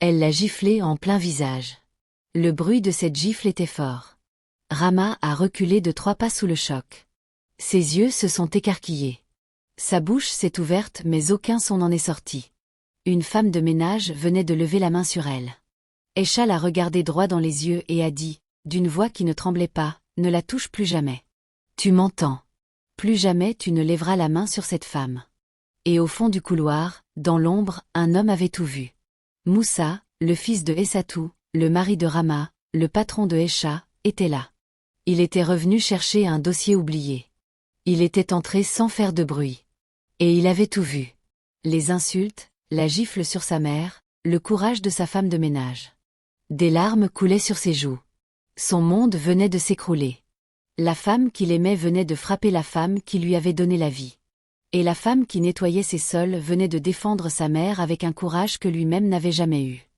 Elle l'a giflé en plein visage. Le bruit de cette gifle était fort. Rama a reculé de 3 pas sous le choc. Ses yeux se sont écarquillés. Sa bouche s'est ouverte mais aucun son n'en est sorti. Une femme de ménage venait de lever la main sur elle. Aisha l'a regardée droit dans les yeux et a dit, d'une voix qui ne tremblait pas, « Ne la touche plus jamais. Tu m'entends. Plus jamais tu ne lèveras la main sur cette femme. » Et au fond du couloir, dans l'ombre, un homme avait tout vu. Moussa, le fils de Essatou, le mari de Rama, le patron de Aisha, était là. Il était revenu chercher un dossier oublié. Il était entré sans faire de bruit. Et il avait tout vu. Les insultes, la gifle sur sa mère, le courage de sa femme de ménage. Des larmes coulaient sur ses joues. Son monde venait de s'écrouler. La femme qu'il aimait venait de frapper la femme qui lui avait donné la vie. Et la femme qui nettoyait ses sols venait de défendre sa mère avec un courage que lui-même n'avait jamais eu.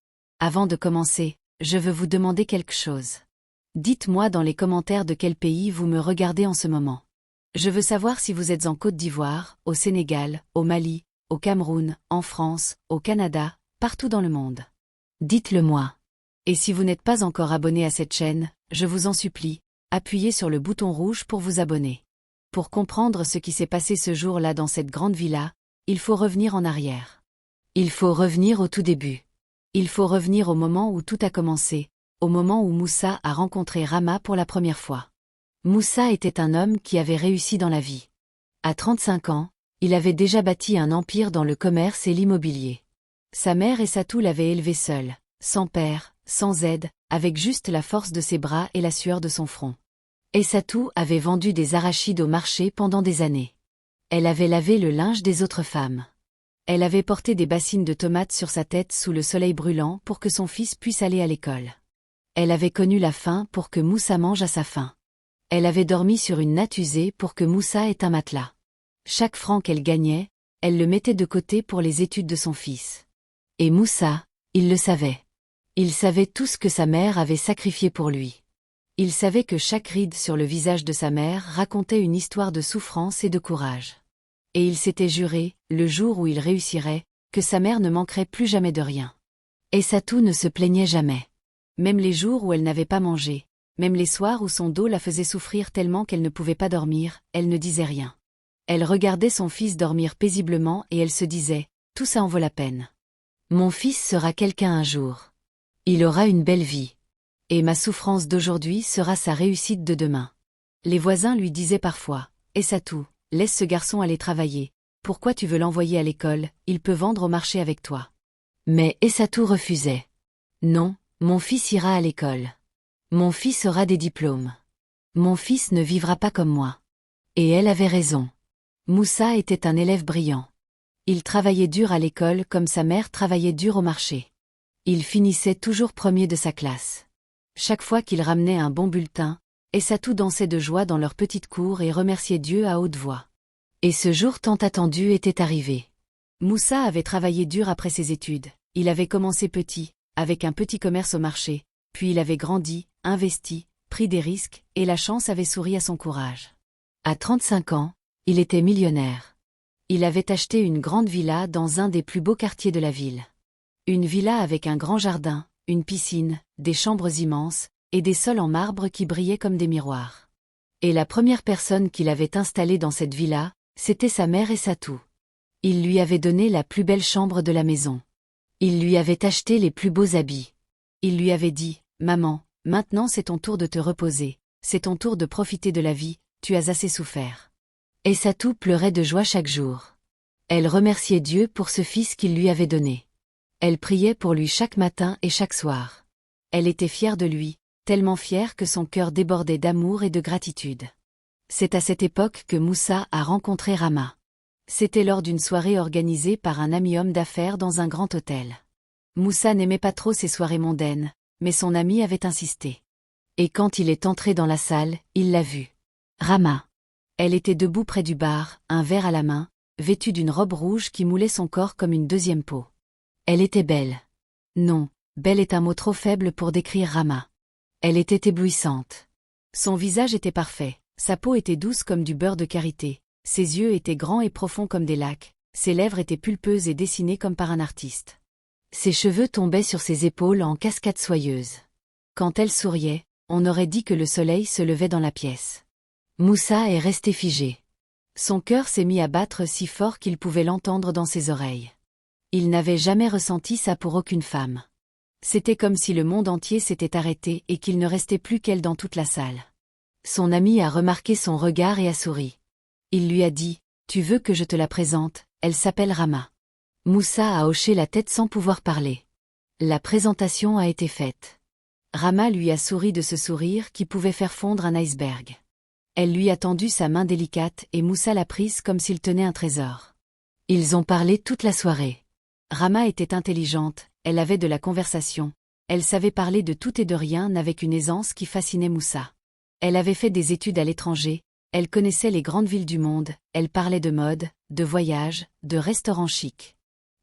Avant de commencer, je veux vous demander quelque chose. Dites-moi dans les commentaires de quel pays vous me regardez en ce moment. Je veux savoir si vous êtes en Côte d'Ivoire, au Sénégal, au Mali, au Cameroun, en France, au Canada, partout dans le monde. Dites-le moi. Et si vous n'êtes pas encore abonné à cette chaîne, je vous en supplie, appuyez sur le bouton rouge pour vous abonner. Pour comprendre ce qui s'est passé ce jour-là dans cette grande villa, il faut revenir en arrière. Il faut revenir au tout début. Il faut revenir au moment où tout a commencé, au moment où Moussa a rencontré Rama pour la première fois. Moussa était un homme qui avait réussi dans la vie. À 35 ans, il avait déjà bâti un empire dans le commerce et l'immobilier. Sa mère Essatou l'avait élevé seule, sans père, sans aide, avec juste la force de ses bras et la sueur de son front. Essatou avait vendu des arachides au marché pendant des années. Elle avait lavé le linge des autres femmes. Elle avait porté des bassines de tomates sur sa tête sous le soleil brûlant pour que son fils puisse aller à l'école. Elle avait connu la faim pour que Moussa mange à sa faim. Elle avait dormi sur une natte usée pour que Moussa ait un matelas. Chaque franc qu'elle gagnait, elle le mettait de côté pour les études de son fils. Et Moussa, il le savait. Il savait tout ce que sa mère avait sacrifié pour lui. Il savait que chaque ride sur le visage de sa mère racontait une histoire de souffrance et de courage. Et il s'était juré, le jour où il réussirait, que sa mère ne manquerait plus jamais de rien. Essatou ne se plaignait jamais. Même les jours où elle n'avait pas mangé, même les soirs où son dos la faisait souffrir tellement qu'elle ne pouvait pas dormir, elle ne disait rien. Elle regardait son fils dormir paisiblement et elle se disait, tout ça en vaut la peine. Mon fils sera quelqu'un un jour. Il aura une belle vie. Et ma souffrance d'aujourd'hui sera sa réussite de demain. Les voisins lui disaient parfois, Essatou, laisse ce garçon aller travailler. Pourquoi tu veux l'envoyer à l'école, il peut vendre au marché avec toi. Mais Essatou refusait. Non, mon fils ira à l'école. Mon fils aura des diplômes. Mon fils ne vivra pas comme moi. Et elle avait raison. Moussa était un élève brillant. Il travaillait dur à l'école comme sa mère travaillait dur au marché. Il finissait toujours premier de sa classe. Chaque fois qu'il ramenait un bon bulletin, Essatou dansait de joie dans leur petite cour et remerciait Dieu à haute voix. Et ce jour tant attendu était arrivé. Moussa avait travaillé dur après ses études. Il avait commencé petit, avec un petit commerce au marché, puis il avait grandi, investi, pris des risques, et la chance avait souri à son courage. À 35 ans, il était millionnaire. Il avait acheté une grande villa dans un des plus beaux quartiers de la ville. Une villa avec un grand jardin, une piscine, des chambres immenses, et des sols en marbre qui brillaient comme des miroirs. Et la première personne qu'il avait installée dans cette villa, c'était sa mère Essatou. Il lui avait donné la plus belle chambre de la maison. Il lui avait acheté les plus beaux habits. Il lui avait dit, « Maman, maintenant c'est ton tour de te reposer, c'est ton tour de profiter de la vie, tu as assez souffert. » Essatou pleurait de joie chaque jour. Elle remerciait Dieu pour ce fils qu'il lui avait donné. Elle priait pour lui chaque matin et chaque soir. Elle était fière de lui, tellement fière que son cœur débordait d'amour et de gratitude. C'est à cette époque que Moussa a rencontré Rama. C'était lors d'une soirée organisée par un ami homme d'affaires dans un grand hôtel. Moussa n'aimait pas trop ces soirées mondaines, mais son ami avait insisté. Et quand il est entré dans la salle, il l'a vue. Rama. Elle était debout près du bar, un verre à la main, vêtue d'une robe rouge qui moulait son corps comme une deuxième peau. Elle était belle. Non, belle est un mot trop faible pour décrire Rama. Elle était éblouissante. Son visage était parfait, sa peau était douce comme du beurre de karité, ses yeux étaient grands et profonds comme des lacs, ses lèvres étaient pulpeuses et dessinées comme par un artiste. Ses cheveux tombaient sur ses épaules en cascades soyeuses. Quand elle souriait, on aurait dit que le soleil se levait dans la pièce. Moussa est resté figé. Son cœur s'est mis à battre si fort qu'il pouvait l'entendre dans ses oreilles. Il n'avait jamais ressenti ça pour aucune femme. C'était comme si le monde entier s'était arrêté et qu'il ne restait plus qu'elle dans toute la salle. Son ami a remarqué son regard et a souri. Il lui a dit « Tu veux que je te la présente, elle s'appelle Rama ». Moussa a hoché la tête sans pouvoir parler. La présentation a été faite. Rama lui a souri de ce sourire qui pouvait faire fondre un iceberg. Elle lui a tendu sa main délicate et Moussa l'a prise comme s'il tenait un trésor. Ils ont parlé toute la soirée. Rama était intelligente, elle avait de la conversation, elle savait parler de tout et de rien avec une aisance qui fascinait Moussa. Elle avait fait des études à l'étranger, elle connaissait les grandes villes du monde, elle parlait de mode, de voyage, de restaurants chics.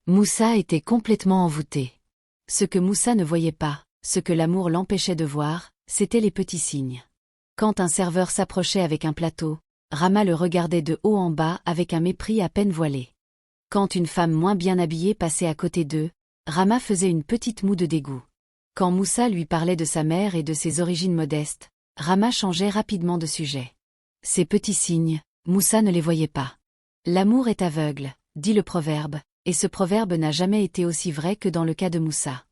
Moussa était complètement envoûté. Ce que Moussa ne voyait pas, ce que l'amour l'empêchait de voir, c'étaient les petits signes. Quand un serveur s'approchait avec un plateau, Rama le regardait de haut en bas avec un mépris à peine voilé. Quand une femme moins bien habillée passait à côté d'eux, Rama faisait une petite moue de dégoût. Quand Moussa lui parlait de sa mère et de ses origines modestes, Rama changeait rapidement de sujet. Ces petits signes, Moussa ne les voyait pas. L'amour est aveugle, dit le proverbe, et ce proverbe n'a jamais été aussi vrai que dans le cas de Moussa.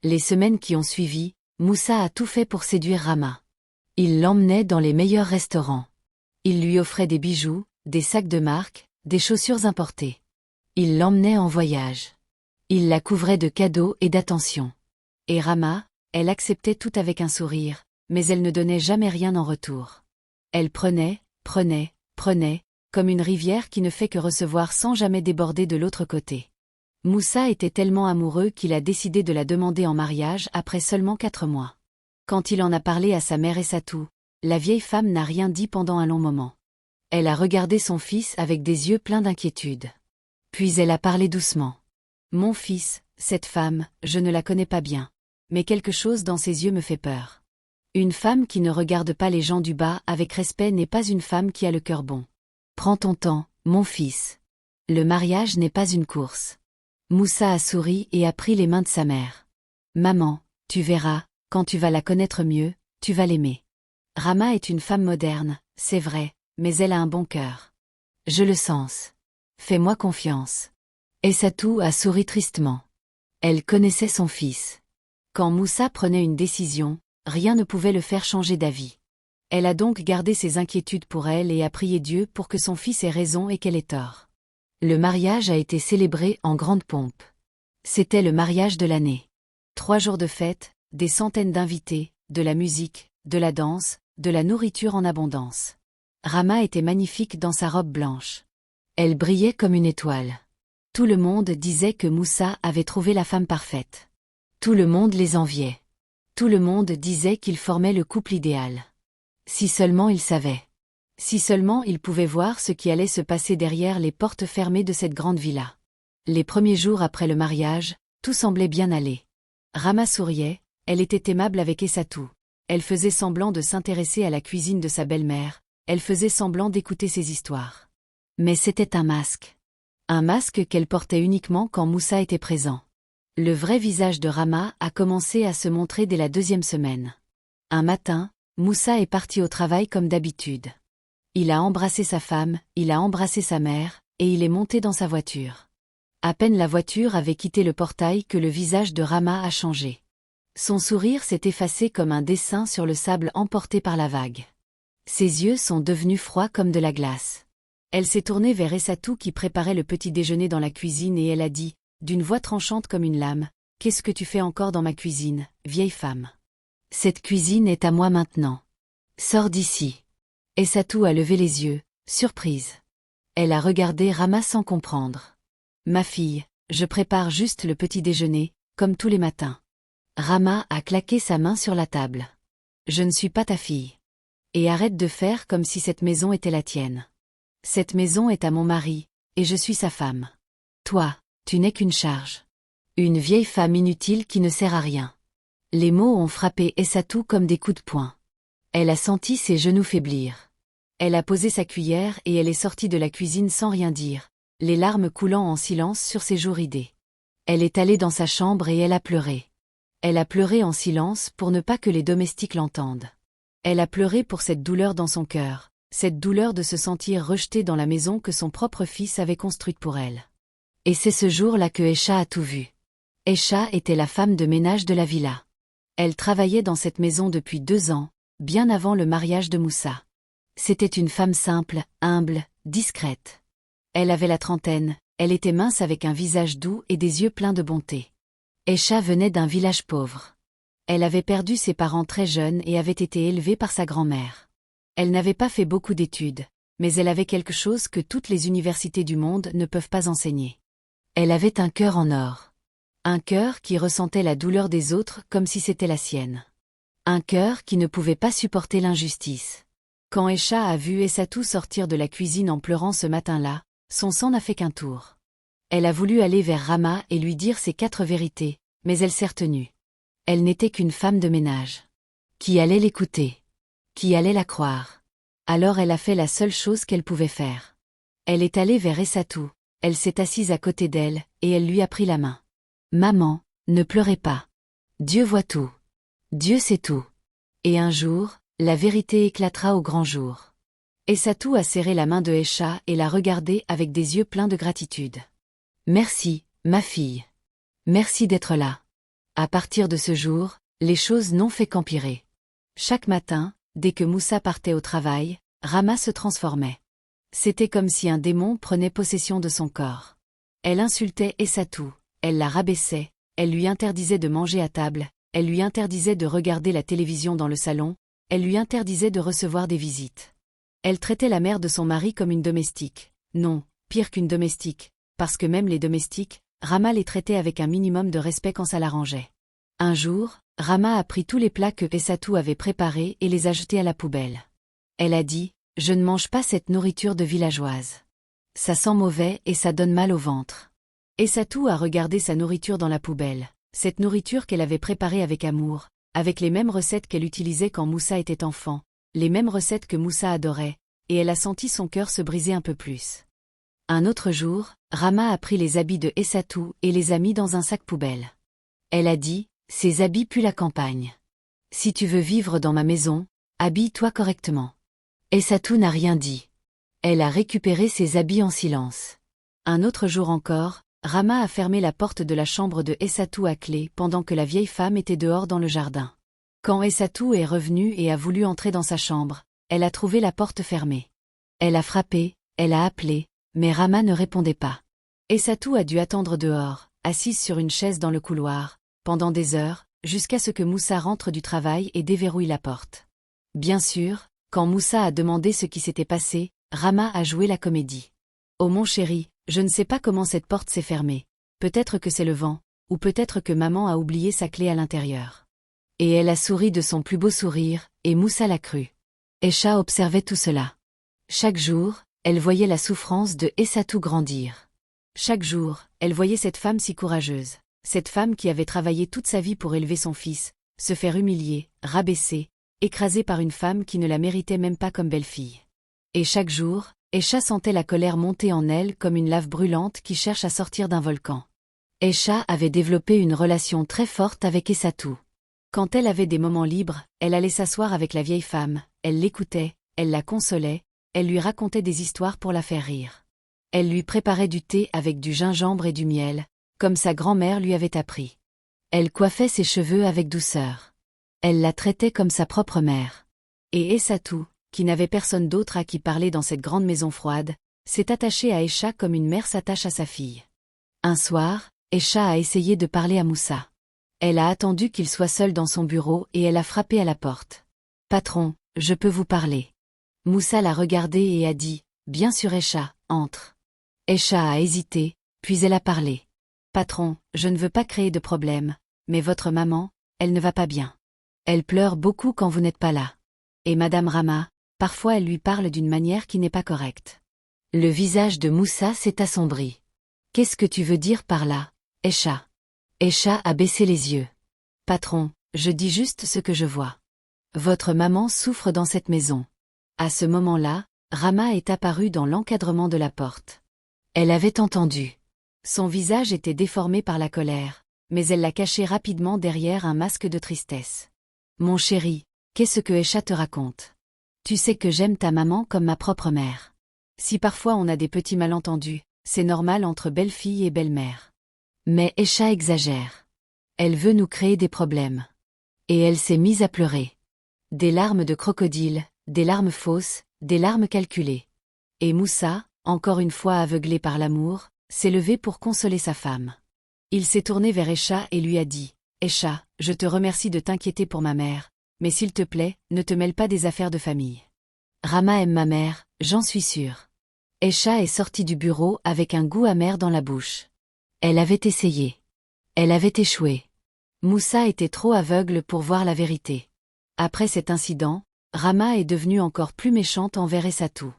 Les semaines qui ont suivi, Moussa a tout fait pour séduire Rama. Il l'emmenait dans les meilleurs restaurants. Il lui offrait des bijoux, des sacs de marque, des chaussures importées. Il l'emmenait en voyage. Il la couvrait de cadeaux et d'attentions. Et Rama, elle acceptait tout avec un sourire, mais elle ne donnait jamais rien en retour. Elle prenait, comme une rivière qui ne fait que recevoir sans jamais déborder de l'autre côté. Moussa était tellement amoureux qu'il a décidé de la demander en mariage après seulement 4 mois. Quand il en a parlé à sa mère Essatou, la vieille femme n'a rien dit pendant un long moment. Elle a regardé son fils avec des yeux pleins d'inquiétude. Puis elle a parlé doucement. « Mon fils, cette femme, je ne la connais pas bien. Mais quelque chose dans ses yeux me fait peur. Une femme qui ne regarde pas les gens du bas avec respect n'est pas une femme qui a le cœur bon. Prends ton temps, mon fils. Le mariage n'est pas une course. » Moussa a souri et a pris les mains de sa mère. « Maman, tu verras, quand tu vas la connaître mieux, tu vas l'aimer. Rama est une femme moderne, c'est vrai, mais elle a un bon cœur. Je le sens. Fais-moi confiance. » Essatou a souri tristement. Elle connaissait son fils. Quand Moussa prenait une décision, rien ne pouvait le faire changer d'avis. Elle a donc gardé ses inquiétudes pour elle et a prié Dieu pour que son fils ait raison et qu'elle ait tort. Le mariage a été célébré en grande pompe. C'était le mariage de l'année. 3 jours de fête, des centaines d'invités, de la musique, de la danse, de la nourriture en abondance. Rama était magnifique dans sa robe blanche. Elle brillait comme une étoile. Tout le monde disait que Moussa avait trouvé la femme parfaite. Tout le monde les enviait. Tout le monde disait qu'ils formaient le couple idéal. Si seulement ils savaient. Si seulement ils pouvaient voir ce qui allait se passer derrière les portes fermées de cette grande villa. Les premiers jours après le mariage, tout semblait bien aller. Rama souriait, elle était aimable avec Essatou. Elle faisait semblant de s'intéresser à la cuisine de sa belle-mère, elle faisait semblant d'écouter ses histoires. Mais c'était un masque. Un masque qu'elle portait uniquement quand Moussa était présent. Le vrai visage de Rama a commencé à se montrer dès la 2e semaine. Un matin, Moussa est parti au travail comme d'habitude. Il a embrassé sa femme, il a embrassé sa mère, et il est monté dans sa voiture. À peine la voiture avait quitté le portail que le visage de Rama a changé. Son sourire s'est effacé comme un dessin sur le sable emporté par la vague. Ses yeux sont devenus froids comme de la glace. Elle s'est tournée vers Essatou qui préparait le petit déjeuner dans la cuisine et elle a dit, d'une voix tranchante comme une lame, « Qu'est-ce que tu fais encore dans ma cuisine, vieille femme ? Cette cuisine est à moi maintenant. Sors d'ici. » Essatou a levé les yeux, surprise. Elle a regardé Rama sans comprendre. « Ma fille, je prépare juste le petit déjeuner, comme tous les matins. » Rama a claqué sa main sur la table. « Je ne suis pas ta fille. Et arrête de faire comme si cette maison était la tienne. Cette maison est à mon mari, et je suis sa femme. Toi, tu n'es qu'une charge. Une vieille femme inutile qui ne sert à rien. » Les mots ont frappé Essatou comme des coups de poing. Elle a senti ses genoux faiblir. Elle a posé sa cuillère et elle est sortie de la cuisine sans rien dire, les larmes coulant en silence sur ses joues ridées. Elle est allée dans sa chambre et elle a pleuré. Elle a pleuré en silence pour ne pas que les domestiques l'entendent. Elle a pleuré pour cette douleur dans son cœur, cette douleur de se sentir rejetée dans la maison que son propre fils avait construite pour elle. Et c'est ce jour-là que Aïcha a tout vu. Aïcha était la femme de ménage de la villa. Elle travaillait dans cette maison depuis 2 ans, bien avant le mariage de Moussa. C'était une femme simple, humble, discrète. Elle avait la trentaine, elle était mince avec un visage doux et des yeux pleins de bonté. Aïcha venait d'un village pauvre. Elle avait perdu ses parents très jeunes et avait été élevée par sa grand-mère. Elle n'avait pas fait beaucoup d'études, mais elle avait quelque chose que toutes les universités du monde ne peuvent pas enseigner. Elle avait un cœur en or. Un cœur qui ressentait la douleur des autres comme si c'était la sienne. Un cœur qui ne pouvait pas supporter l'injustice. Quand Aïcha a vu Essatou sortir de la cuisine en pleurant ce matin-là, son sang n'a fait qu'un tour. Elle a voulu aller vers Rama et lui dire ses 4 vérités, mais elle s'est retenue. Elle n'était qu'une femme de ménage. Qui allait l'écouter? Qui allait la croire? Alors elle a fait la seule chose qu'elle pouvait faire. Elle est allée vers Essatou, elle s'est assise à côté d'elle, et elle lui a pris la main. Maman, ne pleurez pas. Dieu voit tout. Dieu sait tout. Et un jour, la vérité éclatera au grand jour. Essatou a serré la main de Aïcha et l'a regardée avec des yeux pleins de gratitude. Merci, ma fille. Merci d'être là. À partir de ce jour, les choses n'ont fait qu'empirer. Chaque matin, dès que Moussa partait au travail, Rama se transformait. C'était comme si un démon prenait possession de son corps. Elle insultait Essatou, elle la rabaissait, elle lui interdisait de manger à table, elle lui interdisait de regarder la télévision dans le salon, elle lui interdisait de recevoir des visites. Elle traitait la mère de son mari comme une domestique. Non, pire qu'une domestique, parce que même les domestiques, Rama les traitait avec un minimum de respect quand ça l'arrangeait. Un jour, Rama a pris tous les plats que Essatou avait préparés et les a jetés à la poubelle. Elle a dit, « Je ne mange pas cette nourriture de villageoise. Ça sent mauvais et ça donne mal au ventre. » Essatou a regardé sa nourriture dans la poubelle, cette nourriture qu'elle avait préparée avec amour, avec les mêmes recettes qu'elle utilisait quand Moussa était enfant, les mêmes recettes que Moussa adorait, et elle a senti son cœur se briser un peu plus. Un autre jour, Rama a pris les habits de Essatou et les a mis dans un sac poubelle. Elle a dit, « Ces habits puent la campagne. Si tu veux vivre dans ma maison, habille-toi correctement. » Essatou n'a rien dit. Elle a récupéré ses habits en silence. Un autre jour encore, Rama a fermé la porte de la chambre de Essatou à clé pendant que la vieille femme était dehors dans le jardin. Quand Essatou est revenue et a voulu entrer dans sa chambre, elle a trouvé la porte fermée. Elle a frappé, elle a appelé, mais Rama ne répondait pas. Essatou a dû attendre dehors, assise sur une chaise dans le couloir, pendant des heures, jusqu'à ce que Moussa rentre du travail et déverrouille la porte. Bien sûr, quand Moussa a demandé ce qui s'était passé, Rama a joué la comédie. « Oh mon chéri, je ne sais pas comment cette porte s'est fermée. Peut-être que c'est le vent, ou peut-être que maman a oublié sa clé à l'intérieur. » Et elle a souri de son plus beau sourire, et Moussa l'a cru. Aïcha observait tout cela. Chaque jour, elle voyait la souffrance de Essatou grandir. Chaque jour, elle voyait cette femme si courageuse, cette femme qui avait travaillé toute sa vie pour élever son fils, se faire humilier, rabaisser, écrasée par une femme qui ne la méritait même pas comme belle-fille. Et chaque jour, Aïcha sentait la colère monter en elle comme une lave brûlante qui cherche à sortir d'un volcan. Aïcha avait développé une relation très forte avec Essatou. Quand elle avait des moments libres, elle allait s'asseoir avec la vieille femme, elle l'écoutait, elle la consolait, elle lui racontait des histoires pour la faire rire. Elle lui préparait du thé avec du gingembre et du miel, comme sa grand-mère lui avait appris. Elle coiffait ses cheveux avec douceur. Elle la traitait comme sa propre mère. Et Essatou, qui n'avait personne d'autre à qui parler dans cette grande maison froide, s'est attaché à Aïcha comme une mère s'attache à sa fille. Un soir, Aïcha a essayé de parler à Moussa. Elle a attendu qu'il soit seul dans son bureau et elle a frappé à la porte. « Patron, je peux vous parler. » Moussa l'a regardé et a dit, « Bien sûr Aïcha, entre. » Aïcha a hésité, puis elle a parlé. « Patron, je ne veux pas créer de problème, mais votre maman, elle ne va pas bien. Elle pleure beaucoup quand vous n'êtes pas là. Et Madame Rama, parfois elle lui parle d'une manière qui n'est pas correcte. » Le visage de Moussa s'est assombri. « Qu'est-ce que tu veux dire par là, Aïcha ?» Aïcha a baissé les yeux. « Patron, je dis juste ce que je vois. Votre maman souffre dans cette maison. » À ce moment-là, Rama est apparue dans l'encadrement de la porte. Elle avait entendu. Son visage était déformé par la colère, mais elle l'a caché rapidement derrière un masque de tristesse. Mon chéri, qu'est-ce que Esha te raconte? Tu sais que j'aime ta maman comme ma propre mère. Si parfois on a des petits malentendus, c'est normal entre belle-fille et belle-mère. Mais Esha exagère. Elle veut nous créer des problèmes. Et elle s'est mise à pleurer. Des larmes de crocodile, des larmes fausses, des larmes calculées. Et Moussa, encore une fois aveuglé par l'amour, s'est levé pour consoler sa femme. Il s'est tourné vers Esha et lui a dit « Esha, je te remercie de t'inquiéter pour ma mère, mais s'il te plaît, ne te mêle pas des affaires de famille. Rama aime ma mère, j'en suis sûre. » Esha est sortie du bureau avec un goût amer dans la bouche. Elle avait essayé. Elle avait échoué. Moussa était trop aveugle pour voir la vérité. Après cet incident, Rama est devenue encore plus méchante envers Essatou.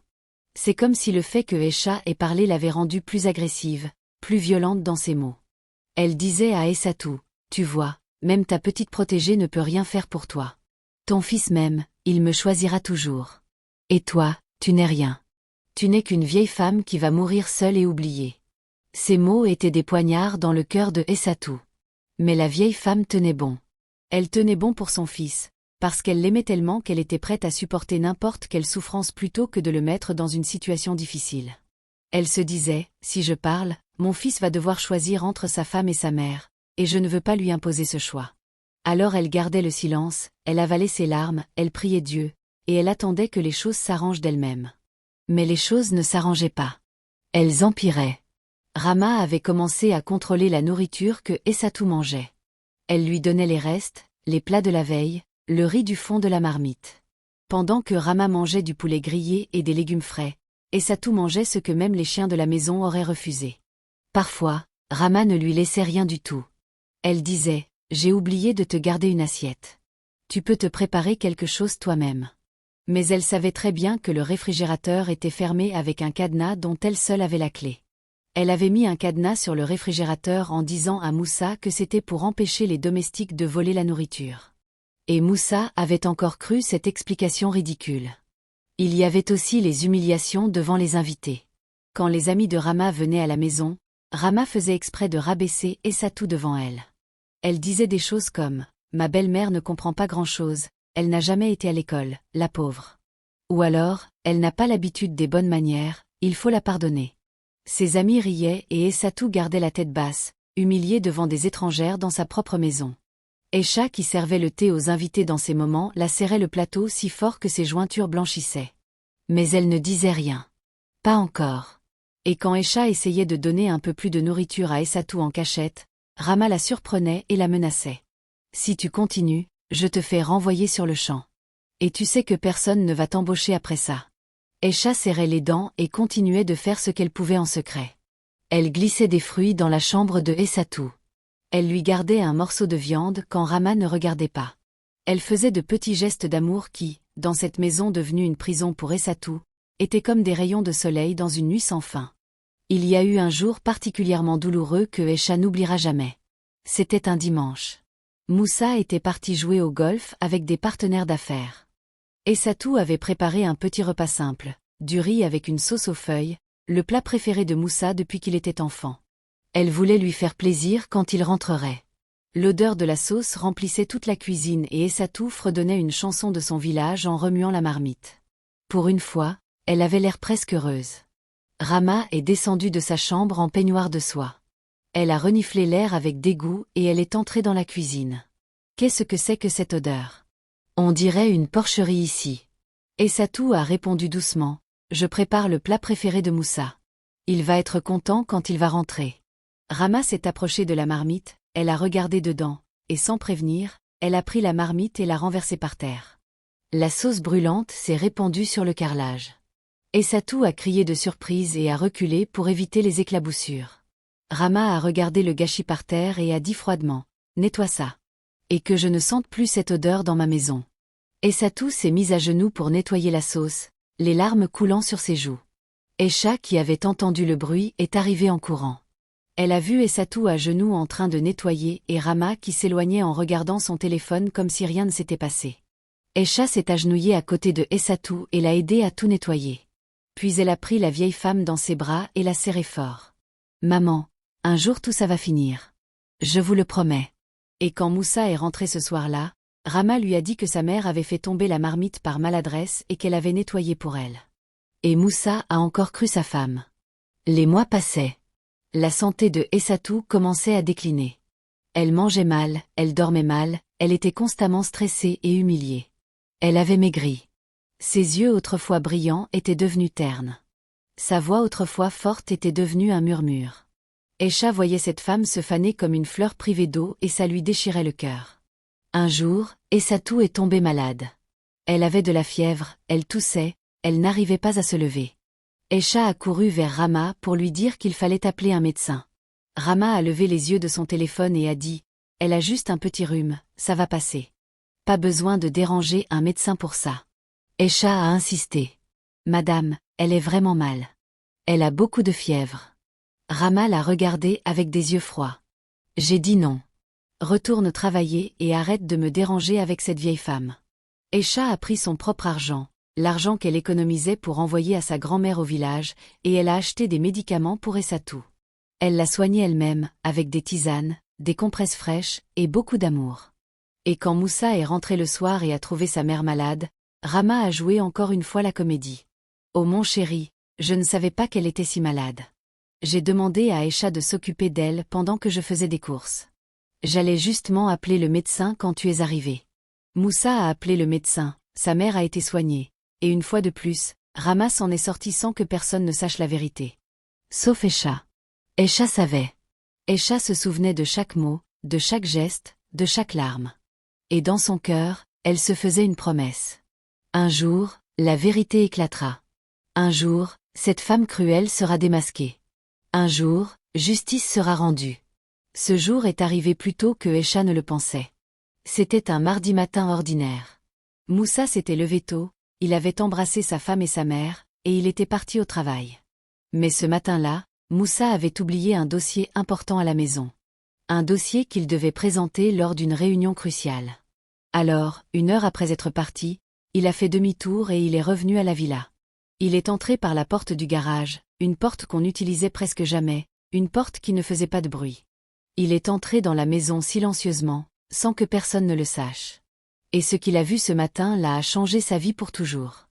C'est comme si le fait que Esha ait parlé l'avait rendue plus agressive, plus violente dans ses mots. Elle disait à Essatou, « Tu vois, même ta petite protégée ne peut rien faire pour toi. Ton fils même, il me choisira toujours. Et toi, tu n'es rien. Tu n'es qu'une vieille femme qui va mourir seule et oubliée. » Ces mots étaient des poignards dans le cœur de Essatou. Mais la vieille femme tenait bon. Elle tenait bon pour son fils, parce qu'elle l'aimait tellement qu'elle était prête à supporter n'importe quelle souffrance plutôt que de le mettre dans une situation difficile. Elle se disait, si je parle, mon fils va devoir choisir entre sa femme et sa mère, et je ne veux pas lui imposer ce choix. Alors elle gardait le silence, elle avalait ses larmes, elle priait Dieu, et elle attendait que les choses s'arrangent d'elles-mêmes. Mais les choses ne s'arrangeaient pas. Elles empiraient. Rama avait commencé à contrôler la nourriture que Essatou mangeait. Elle lui donnait les restes, les plats de la veille, le riz du fond de la marmite. Pendant que Rama mangeait du poulet grillé et des légumes frais, Essatou mangeait ce que même les chiens de la maison auraient refusé. Parfois, Rama ne lui laissait rien du tout. Elle disait, « J'ai oublié de te garder une assiette. Tu peux te préparer quelque chose toi-même. » Mais elle savait très bien que le réfrigérateur était fermé avec un cadenas dont elle seule avait la clé. Elle avait mis un cadenas sur le réfrigérateur en disant à Moussa que c'était pour empêcher les domestiques de voler la nourriture. Et Moussa avait encore cru cette explication ridicule. Il y avait aussi les humiliations devant les invités. Quand les amis de Rama venaient à la maison, Rama faisait exprès de rabaisser Essatou devant elle. Elle disait des choses comme « Ma belle-mère ne comprend pas grand-chose, elle n'a jamais été à l'école, la pauvre. » Ou alors « Elle n'a pas l'habitude des bonnes manières, il faut la pardonner. » Ses amis riaient et Essatou gardait la tête basse, humilié devant des étrangères dans sa propre maison. Esha qui servait le thé aux invités dans ces moments la serrait le plateau si fort que ses jointures blanchissaient. Mais elle ne disait rien. Pas encore. Et quand Esha essayait de donner un peu plus de nourriture à Essatou en cachette, Rama la surprenait et la menaçait. « Si tu continues, je te fais renvoyer sur le champ. Et tu sais que personne ne va t'embaucher après ça. » Esha serrait les dents et continuait de faire ce qu'elle pouvait en secret. Elle glissait des fruits dans la chambre de Essatou. Elle lui gardait un morceau de viande quand Rama ne regardait pas. Elle faisait de petits gestes d'amour qui, dans cette maison devenue une prison pour Essatou, étaient comme des rayons de soleil dans une nuit sans fin. Il y a eu un jour particulièrement douloureux que Esha n'oubliera jamais. C'était un dimanche. Moussa était parti jouer au golf avec des partenaires d'affaires. Essatou avait préparé un petit repas simple, du riz avec une sauce aux feuilles, le plat préféré de Moussa depuis qu'il était enfant. Elle voulait lui faire plaisir quand il rentrerait. L'odeur de la sauce remplissait toute la cuisine et Essatou fredonnait une chanson de son village en remuant la marmite. Pour une fois, elle avait l'air presque heureuse. Rama est descendue de sa chambre en peignoir de soie. Elle a reniflé l'air avec dégoût et elle est entrée dans la cuisine. Qu'est-ce que c'est que cette odeur? On dirait une porcherie ici. Essatou a répondu doucement, je prépare le plat préféré de Moussa. Il va être content quand il va rentrer. Rama s'est approchée de la marmite, elle a regardé dedans, et sans prévenir, elle a pris la marmite et l'a renversée par terre. La sauce brûlante s'est répandue sur le carrelage. Essatou a crié de surprise et a reculé pour éviter les éclaboussures. Rama a regardé le gâchis par terre et a dit froidement, « Nettoie ça. Et que je ne sente plus cette odeur dans ma maison. » Essatou s'est mise à genoux pour nettoyer la sauce, les larmes coulant sur ses joues. Esha qui avait entendu le bruit est arrivée en courant. Elle a vu Essatou à genoux en train de nettoyer et Rama qui s'éloignait en regardant son téléphone comme si rien ne s'était passé. Esha s'est agenouillée à côté de Essatou et l'a aidé à tout nettoyer. Puis elle a pris la vieille femme dans ses bras et l'a serrée fort. « Maman, Un jour tout ça va finir. Je vous le promets. Et quand Moussa est rentré ce soir-là, Rama lui a dit que sa mère avait fait tomber la marmite par maladresse et qu'elle avait nettoyé pour elle. Et Moussa a encore cru sa femme. Les mois passaient. La santé de Essatou commençait à décliner. Elle mangeait mal, elle dormait mal, elle était constamment stressée et humiliée. Elle avait maigri. Ses yeux autrefois brillants étaient devenus ternes. Sa voix autrefois forte était devenue un murmure. Aïcha voyait cette femme se faner comme une fleur privée d'eau et ça lui déchirait le cœur. Un jour, Essatou est tombée malade. Elle avait de la fièvre, elle toussait, elle n'arrivait pas à se lever. Aïcha a couru vers Rama pour lui dire qu'il fallait appeler un médecin. Rama a levé les yeux de son téléphone et a dit « Elle a juste un petit rhume, ça va passer. Pas besoin de déranger un médecin pour ça. » Aïcha a insisté. « Madame, elle est vraiment mal. Elle a beaucoup de fièvre. » Rama l'a regardée avec des yeux froids. J'ai dit non. Retourne travailler et arrête de me déranger avec cette vieille femme. Aïcha a pris son propre argent, l'argent qu'elle économisait pour envoyer à sa grand-mère au village, et elle a acheté des médicaments pour Essatou. Elle l'a soignée elle-même, avec des tisanes, des compresses fraîches, et beaucoup d'amour. Et quand Moussa est rentré le soir et a trouvé sa mère malade, Rama a joué encore une fois la comédie. Oh mon chéri, je ne savais pas qu'elle était si malade. J'ai demandé à Aïcha de s'occuper d'elle pendant que je faisais des courses. J'allais justement appeler le médecin quand tu es arrivé. Moussa a appelé le médecin, sa mère a été soignée, et une fois de plus, Rama s'en est sorti sans que personne ne sache la vérité. Sauf Aïcha. Aïcha savait. Aïcha se souvenait de chaque mot, de chaque geste, de chaque larme. Et dans son cœur, elle se faisait une promesse. Un jour, la vérité éclatera. Un jour, cette femme cruelle sera démasquée. Un jour, justice sera rendue. Ce jour est arrivé plus tôt que Aïcha ne le pensait. C'était un mardi matin ordinaire. Moussa s'était levé tôt, il avait embrassé sa femme et sa mère, et il était parti au travail. Mais ce matin-là, Moussa avait oublié un dossier important à la maison. Un dossier qu'il devait présenter lors d'une réunion cruciale. Alors, 1 heure après être parti, il a fait demi-tour et il est revenu à la villa. Il est entré par la porte du garage, une porte qu'on n'utilisait presque jamais, une porte qui ne faisait pas de bruit. Il est entré dans la maison silencieusement, sans que personne ne le sache. Et ce qu'il a vu ce matin-là a changé sa vie pour toujours.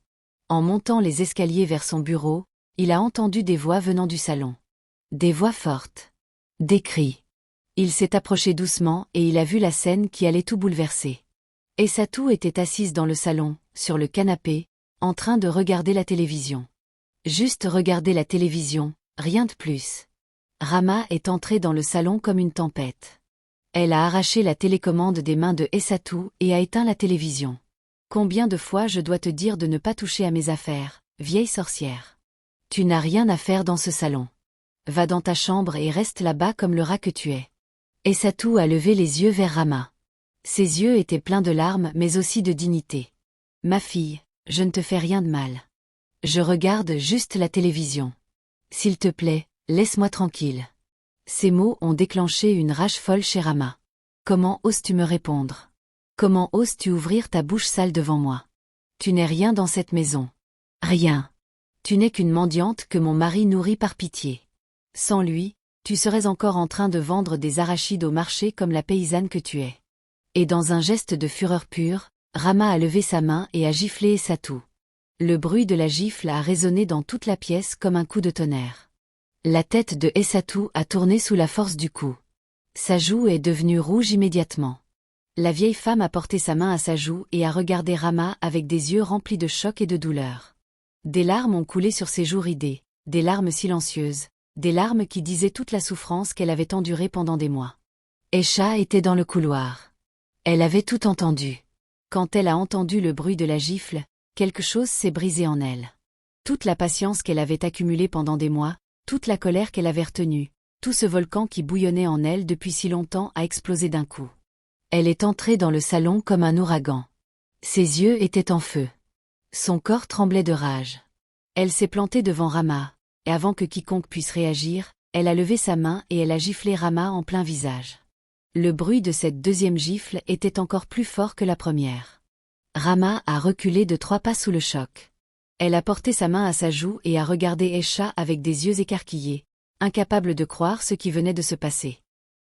En montant les escaliers vers son bureau, il a entendu des voix venant du salon. Des voix fortes. Des cris. Il s'est approché doucement et il a vu la scène qui allait tout bouleverser. Essatou était assise dans le salon, sur le canapé, en train de regarder la télévision. Juste regarder la télévision, rien de plus. Rama est entrée dans le salon comme une tempête. Elle a arraché la télécommande des mains de Essatou et a éteint la télévision. Combien de fois je dois te dire de ne pas toucher à mes affaires, vieille sorcière. Tu n'as rien à faire dans ce salon. Va dans ta chambre et reste là-bas comme le rat que tu es. Essatou a levé les yeux vers Rama. Ses yeux étaient pleins de larmes mais aussi de dignité. Ma fille, je ne te fais rien de mal. Je regarde juste la télévision. S'il te plaît, laisse-moi tranquille. Ces mots ont déclenché une rage folle chez Rama. Comment oses-tu me répondre? Comment oses-tu ouvrir ta bouche sale devant moi? Tu n'es rien dans cette maison. Rien. Tu n'es qu'une mendiante que mon mari nourrit par pitié. Sans lui, tu serais encore en train de vendre des arachides au marché comme la paysanne que tu es. Et dans un geste de fureur pure, Rama a levé sa main et a giflé Essatou. Le bruit de la gifle a résonné dans toute la pièce comme un coup de tonnerre. La tête de Essatou a tourné sous la force du coup. Sa joue est devenue rouge immédiatement. La vieille femme a porté sa main à sa joue et a regardé Rama avec des yeux remplis de choc et de douleur. Des larmes ont coulé sur ses joues ridées, des larmes silencieuses, des larmes qui disaient toute la souffrance qu'elle avait endurée pendant des mois. Aïcha était dans le couloir. Elle avait tout entendu. Quand elle a entendu le bruit de la gifle, quelque chose s'est brisé en elle. Toute la patience qu'elle avait accumulée pendant des mois, toute la colère qu'elle avait retenue, tout ce volcan qui bouillonnait en elle depuis si longtemps a explosé d'un coup. Elle est entrée dans le salon comme un ouragan. Ses yeux étaient en feu. Son corps tremblait de rage. Elle s'est plantée devant Rama, et avant que quiconque puisse réagir, elle a levé sa main et elle a giflé Rama en plein visage. Le bruit de cette deuxième gifle était encore plus fort que la première. Rama a reculé de 3 pas sous le choc. Elle a porté sa main à sa joue et a regardé Aïcha avec des yeux écarquillés, incapable de croire ce qui venait de se passer.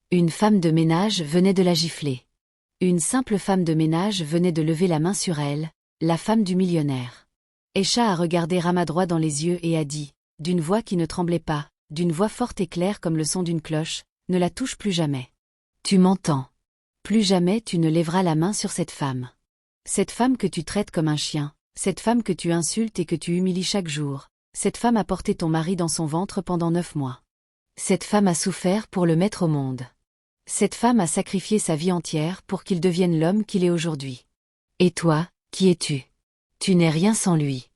Une femme de ménage venait de la gifler. Une simple femme de ménage venait de lever la main sur elle, la femme du millionnaire. Aïcha a regardé Rama droit dans les yeux et a dit, d'une voix qui ne tremblait pas, d'une voix forte et claire comme le son d'une cloche, ne la touche plus jamais. Tu m'entends. Plus jamais tu ne lèveras la main sur cette femme. Cette femme que tu traites comme un chien, cette femme que tu insultes et que tu humilies chaque jour, cette femme a porté ton mari dans son ventre pendant 9 mois. Cette femme a souffert pour le mettre au monde. Cette femme a sacrifié sa vie entière pour qu'il devienne l'homme qu'il est aujourd'hui. Et toi, qui es-tu? Tu n'es rien sans lui.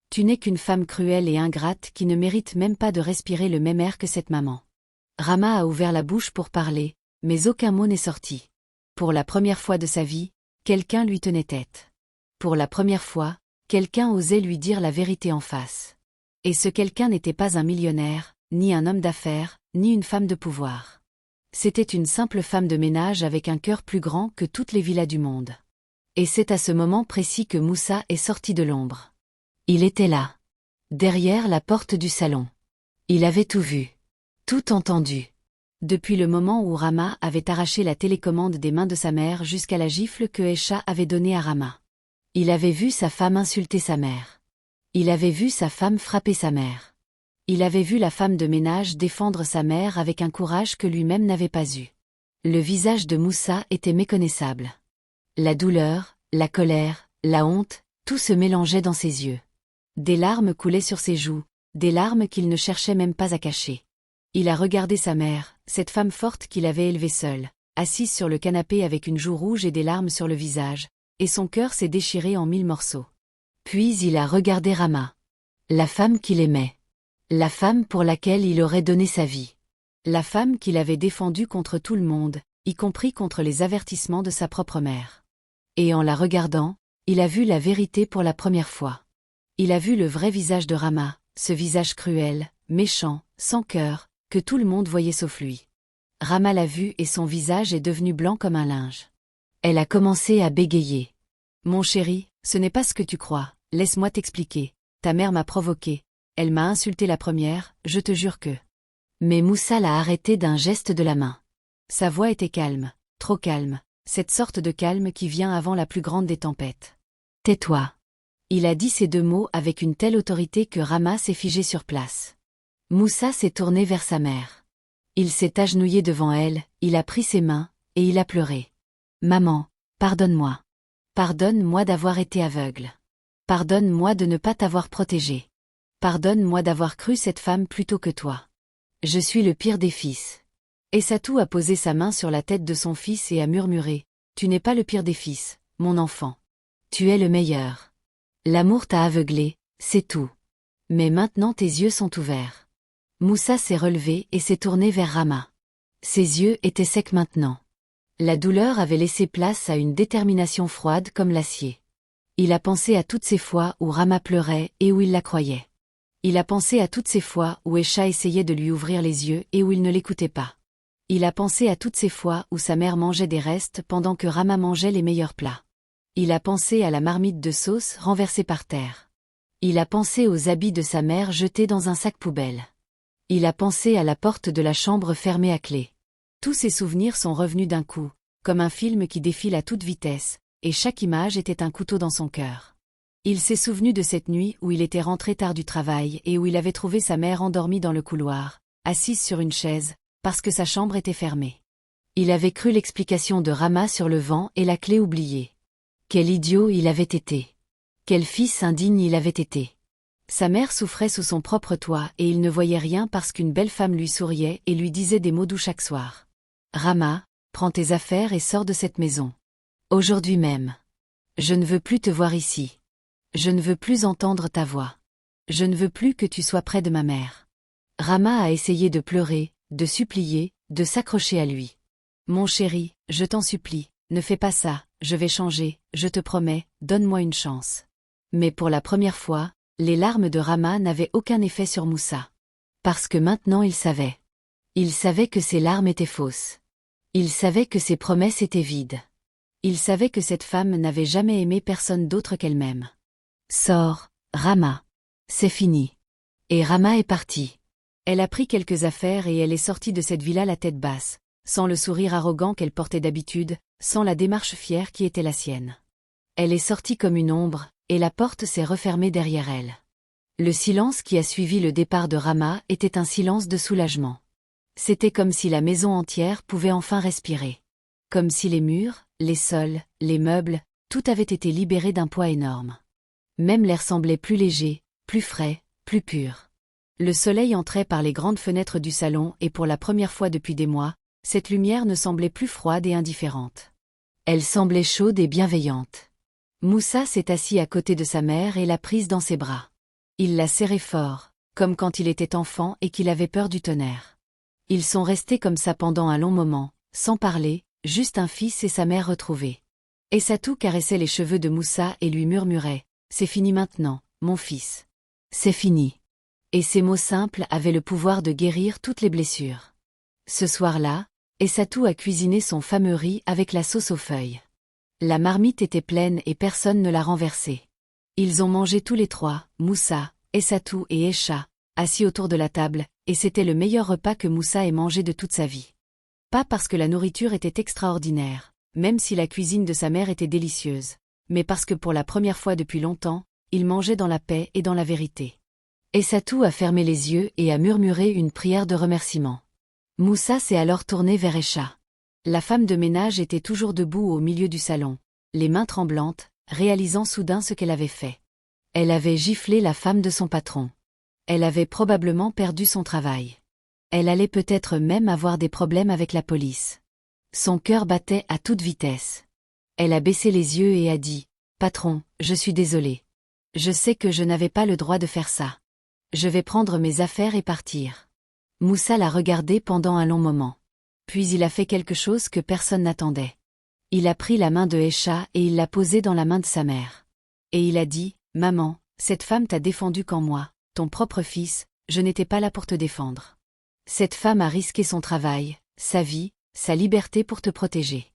Tu n'es qu'une femme cruelle et ingrate qui ne mérite même pas de respirer le même air que cette maman. Rama a ouvert la bouche pour parler, mais aucun mot n'est sorti. Pour la première fois de sa vie, quelqu'un lui tenait tête. Pour la première fois, quelqu'un osait lui dire la vérité en face. Et ce quelqu'un n'était pas un millionnaire, ni un homme d'affaires, ni une femme de pouvoir. C'était une simple femme de ménage avec un cœur plus grand que toutes les villas du monde. Et c'est à ce moment précis que Moussa est sorti de l'ombre. Il était là, derrière la porte du salon. Il avait tout vu, tout entendu. Depuis le moment où Rama avait arraché la télécommande des mains de sa mère jusqu'à la gifle que Aïcha avait donnée à Rama. Il avait vu sa femme insulter sa mère. Il avait vu sa femme frapper sa mère. Il avait vu la femme de ménage défendre sa mère avec un courage que lui-même n'avait pas eu. Le visage de Moussa était méconnaissable. La douleur, la colère, la honte, tout se mélangeait dans ses yeux. Des larmes coulaient sur ses joues, des larmes qu'il ne cherchait même pas à cacher. Il a regardé sa mère, cette femme forte qu'il avait élevée seule, assise sur le canapé avec une joue rouge et des larmes sur le visage, et son cœur s'est déchiré en 1000 morceaux. Puis il a regardé Rama. La femme qu'il aimait. La femme pour laquelle il aurait donné sa vie. La femme qu'il avait défendue contre tout le monde, y compris contre les avertissements de sa propre mère. Et en la regardant, il a vu la vérité pour la première fois. Il a vu le vrai visage de Rama, ce visage cruel, méchant, sans cœur, que tout le monde voyait sauf lui. Rama l'a vu et son visage est devenu blanc comme un linge. Elle a commencé à bégayer. « Mon chéri, ce n'est pas ce que tu crois, laisse-moi t'expliquer. Ta mère m'a provoqué, elle m'a insulté la première, je te jure que... » Mais Moussa l'a arrêté d'un geste de la main. Sa voix était calme, trop calme, cette sorte de calme qui vient avant la plus grande des tempêtes. « Tais-toi. » Il a dit ces 2 mots avec une telle autorité que Rama s'est figé sur place. Moussa s'est tourné vers sa mère. Il s'est agenouillé devant elle, il a pris ses mains, et il a pleuré. « Maman, pardonne-moi. Pardonne-moi d'avoir été aveugle. Pardonne-moi de ne pas t'avoir protégée. Pardonne-moi d'avoir cru cette femme plutôt que toi. Je suis le pire des fils. » Essatou a posé sa main sur la tête de son fils et a murmuré, « Tu n'es pas le pire des fils, mon enfant. Tu es le meilleur. L'amour t'a aveuglé, c'est tout. Mais maintenant tes yeux sont ouverts. » Moussa s'est relevé et s'est tourné vers Rama. Ses yeux étaient secs maintenant. La douleur avait laissé place à une détermination froide comme l'acier. Il a pensé à toutes ces fois où Rama pleurait et où il la croyait. Il a pensé à toutes ces fois où Aïcha essayait de lui ouvrir les yeux et où il ne l'écoutait pas. Il a pensé à toutes ces fois où sa mère mangeait des restes pendant que Rama mangeait les meilleurs plats. Il a pensé à la marmite de sauce renversée par terre. Il a pensé aux habits de sa mère jetés dans un sac poubelle. Il a pensé à la porte de la chambre fermée à clé. Tous ces souvenirs sont revenus d'un coup, comme un film qui défile à toute vitesse, et chaque image était un couteau dans son cœur. Il s'est souvenu de cette nuit où il était rentré tard du travail et où il avait trouvé sa mère endormie dans le couloir, assise sur une chaise, parce que sa chambre était fermée. Il avait cru l'explication de Rama sur le vent et la clé oubliée. Quel idiot il avait été. Quel fils indigne il avait été. Sa mère souffrait sous son propre toit et il ne voyait rien parce qu'une belle femme lui souriait et lui disait des mots doux chaque soir. « Rama, prends tes affaires et sors de cette maison. Aujourd'hui même. Je ne veux plus te voir ici. Je ne veux plus entendre ta voix. Je ne veux plus que tu sois près de ma mère. » Rama a essayé de pleurer, de supplier, de s'accrocher à lui. « Mon chéri, je t'en supplie, ne fais pas ça, je vais changer, je te promets, donne-moi une chance. » Mais pour la première fois, les larmes de Rama n'avaient aucun effet sur Moussa. Parce que maintenant il savait. Il savait que ses larmes étaient fausses. Il savait que ses promesses étaient vides. Il savait que cette femme n'avait jamais aimé personne d'autre qu'elle-même. « Sors, Rama. C'est fini. » Et Rama est parti. Elle a pris quelques affaires et elle est sortie de cette villa la tête basse, sans le sourire arrogant qu'elle portait d'habitude, sans la démarche fière qui était la sienne. Elle est sortie comme une ombre, et la porte s'est refermée derrière elle. Le silence qui a suivi le départ de Rama était un silence de soulagement. C'était comme si la maison entière pouvait enfin respirer. Comme si les murs, les sols, les meubles, tout avait été libéré d'un poids énorme. Même l'air semblait plus léger, plus frais, plus pur. Le soleil entrait par les grandes fenêtres du salon et pour la première fois depuis des mois, cette lumière ne semblait plus froide et indifférente. Elle semblait chaude et bienveillante. Moussa s'est assis à côté de sa mère et l'a prise dans ses bras. Il l'a serrée fort, comme quand il était enfant et qu'il avait peur du tonnerre. Ils sont restés comme ça pendant un long moment, sans parler, juste un fils et sa mère retrouvés. Essatou caressait les cheveux de Moussa et lui murmurait « C'est fini maintenant, mon fils. C'est fini. » Et ces mots simples avaient le pouvoir de guérir toutes les blessures. Ce soir-là, Essatou a cuisiné son fameux riz avec la sauce aux feuilles. La marmite était pleine et personne ne l'a renversée. Ils ont mangé tous les trois, Moussa, Essatou et Esha, assis autour de la table, et c'était le meilleur repas que Moussa ait mangé de toute sa vie. Pas parce que la nourriture était extraordinaire, même si la cuisine de sa mère était délicieuse, mais parce que pour la première fois depuis longtemps, il mangeait dans la paix et dans la vérité. Essatou a fermé les yeux et a murmuré une prière de remerciement. Moussa s'est alors tourné vers Esha. La femme de ménage était toujours debout au milieu du salon, les mains tremblantes, réalisant soudain ce qu'elle avait fait. Elle avait giflé la femme de son patron. Elle avait probablement perdu son travail. Elle allait peut-être même avoir des problèmes avec la police. Son cœur battait à toute vitesse. Elle a baissé les yeux et a dit « Patron, je suis désolée. Je sais que je n'avais pas le droit de faire ça. Je vais prendre mes affaires et partir. » Moussa l'a regardé pendant un long moment. Puis il a fait quelque chose que personne n'attendait. Il a pris la main de Esha et il l'a posée dans la main de sa mère. Et il a dit « Maman, cette femme t'a défendu quand moi, ton propre fils, je n'étais pas là pour te défendre. Cette femme a risqué son travail, sa vie, sa liberté pour te protéger.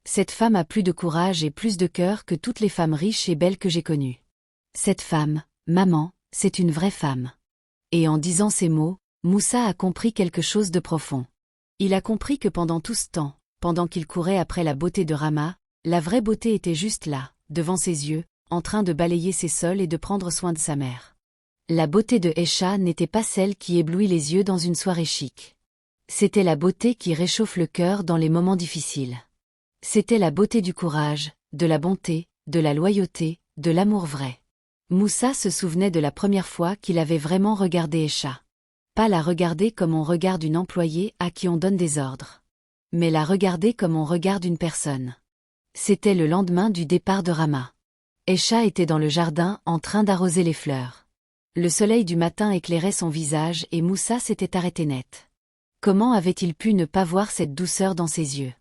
Cette femme a plus de courage et plus de cœur que toutes les femmes riches et belles que j'ai connues. Cette femme, maman, c'est une vraie femme. » Et en disant ces mots, Moussa a compris quelque chose de profond. Il a compris que pendant tout ce temps, pendant qu'il courait après la beauté de Rama, la vraie beauté était juste là, devant ses yeux, en train de balayer ses sols et de prendre soin de sa mère. La beauté de Esha n'était pas celle qui éblouit les yeux dans une soirée chic. C'était la beauté qui réchauffe le cœur dans les moments difficiles. C'était la beauté du courage, de la bonté, de la loyauté, de l'amour vrai. Moussa se souvenait de la première fois qu'il avait vraiment regardé Esha. Pas la regarder comme on regarde une employée à qui on donne des ordres. Mais la regarder comme on regarde une personne. C'était le lendemain du départ de Rama. Esha était dans le jardin en train d'arroser les fleurs. Le soleil du matin éclairait son visage et Moussa s'était arrêté net. Comment avait-il pu ne pas voir cette douceur dans ses yeux?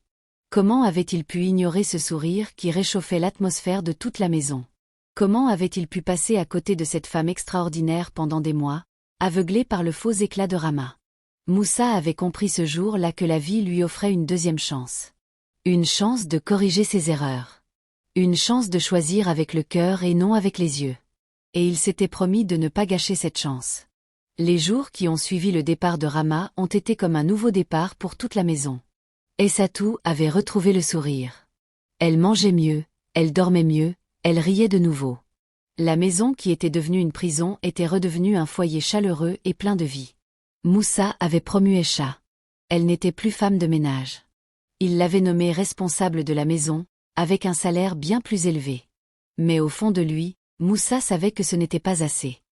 Comment avait-il pu ignorer ce sourire qui réchauffait l'atmosphère de toute la maison? Comment avait-il pu passer à côté de cette femme extraordinaire pendant des mois, aveuglé par le faux éclat de Rama? Moussa avait compris ce jour-là que la vie lui offrait une deuxième chance. Une chance de corriger ses erreurs. Une chance de choisir avec le cœur et non avec les yeux. Et il s'était promis de ne pas gâcher cette chance. Les jours qui ont suivi le départ de Rama ont été comme un nouveau départ pour toute la maison. Essatou avait retrouvé le sourire. Elle mangeait mieux, elle dormait mieux, elle riait de nouveau. La maison qui était devenue une prison était redevenue un foyer chaleureux et plein de vie. Moussa avait promu Esha. Elle n'était plus femme de ménage. Il l'avait nommée responsable de la maison, avec un salaire bien plus élevé. Mais au fond de lui, Moussa savait que ce n'était pas assez.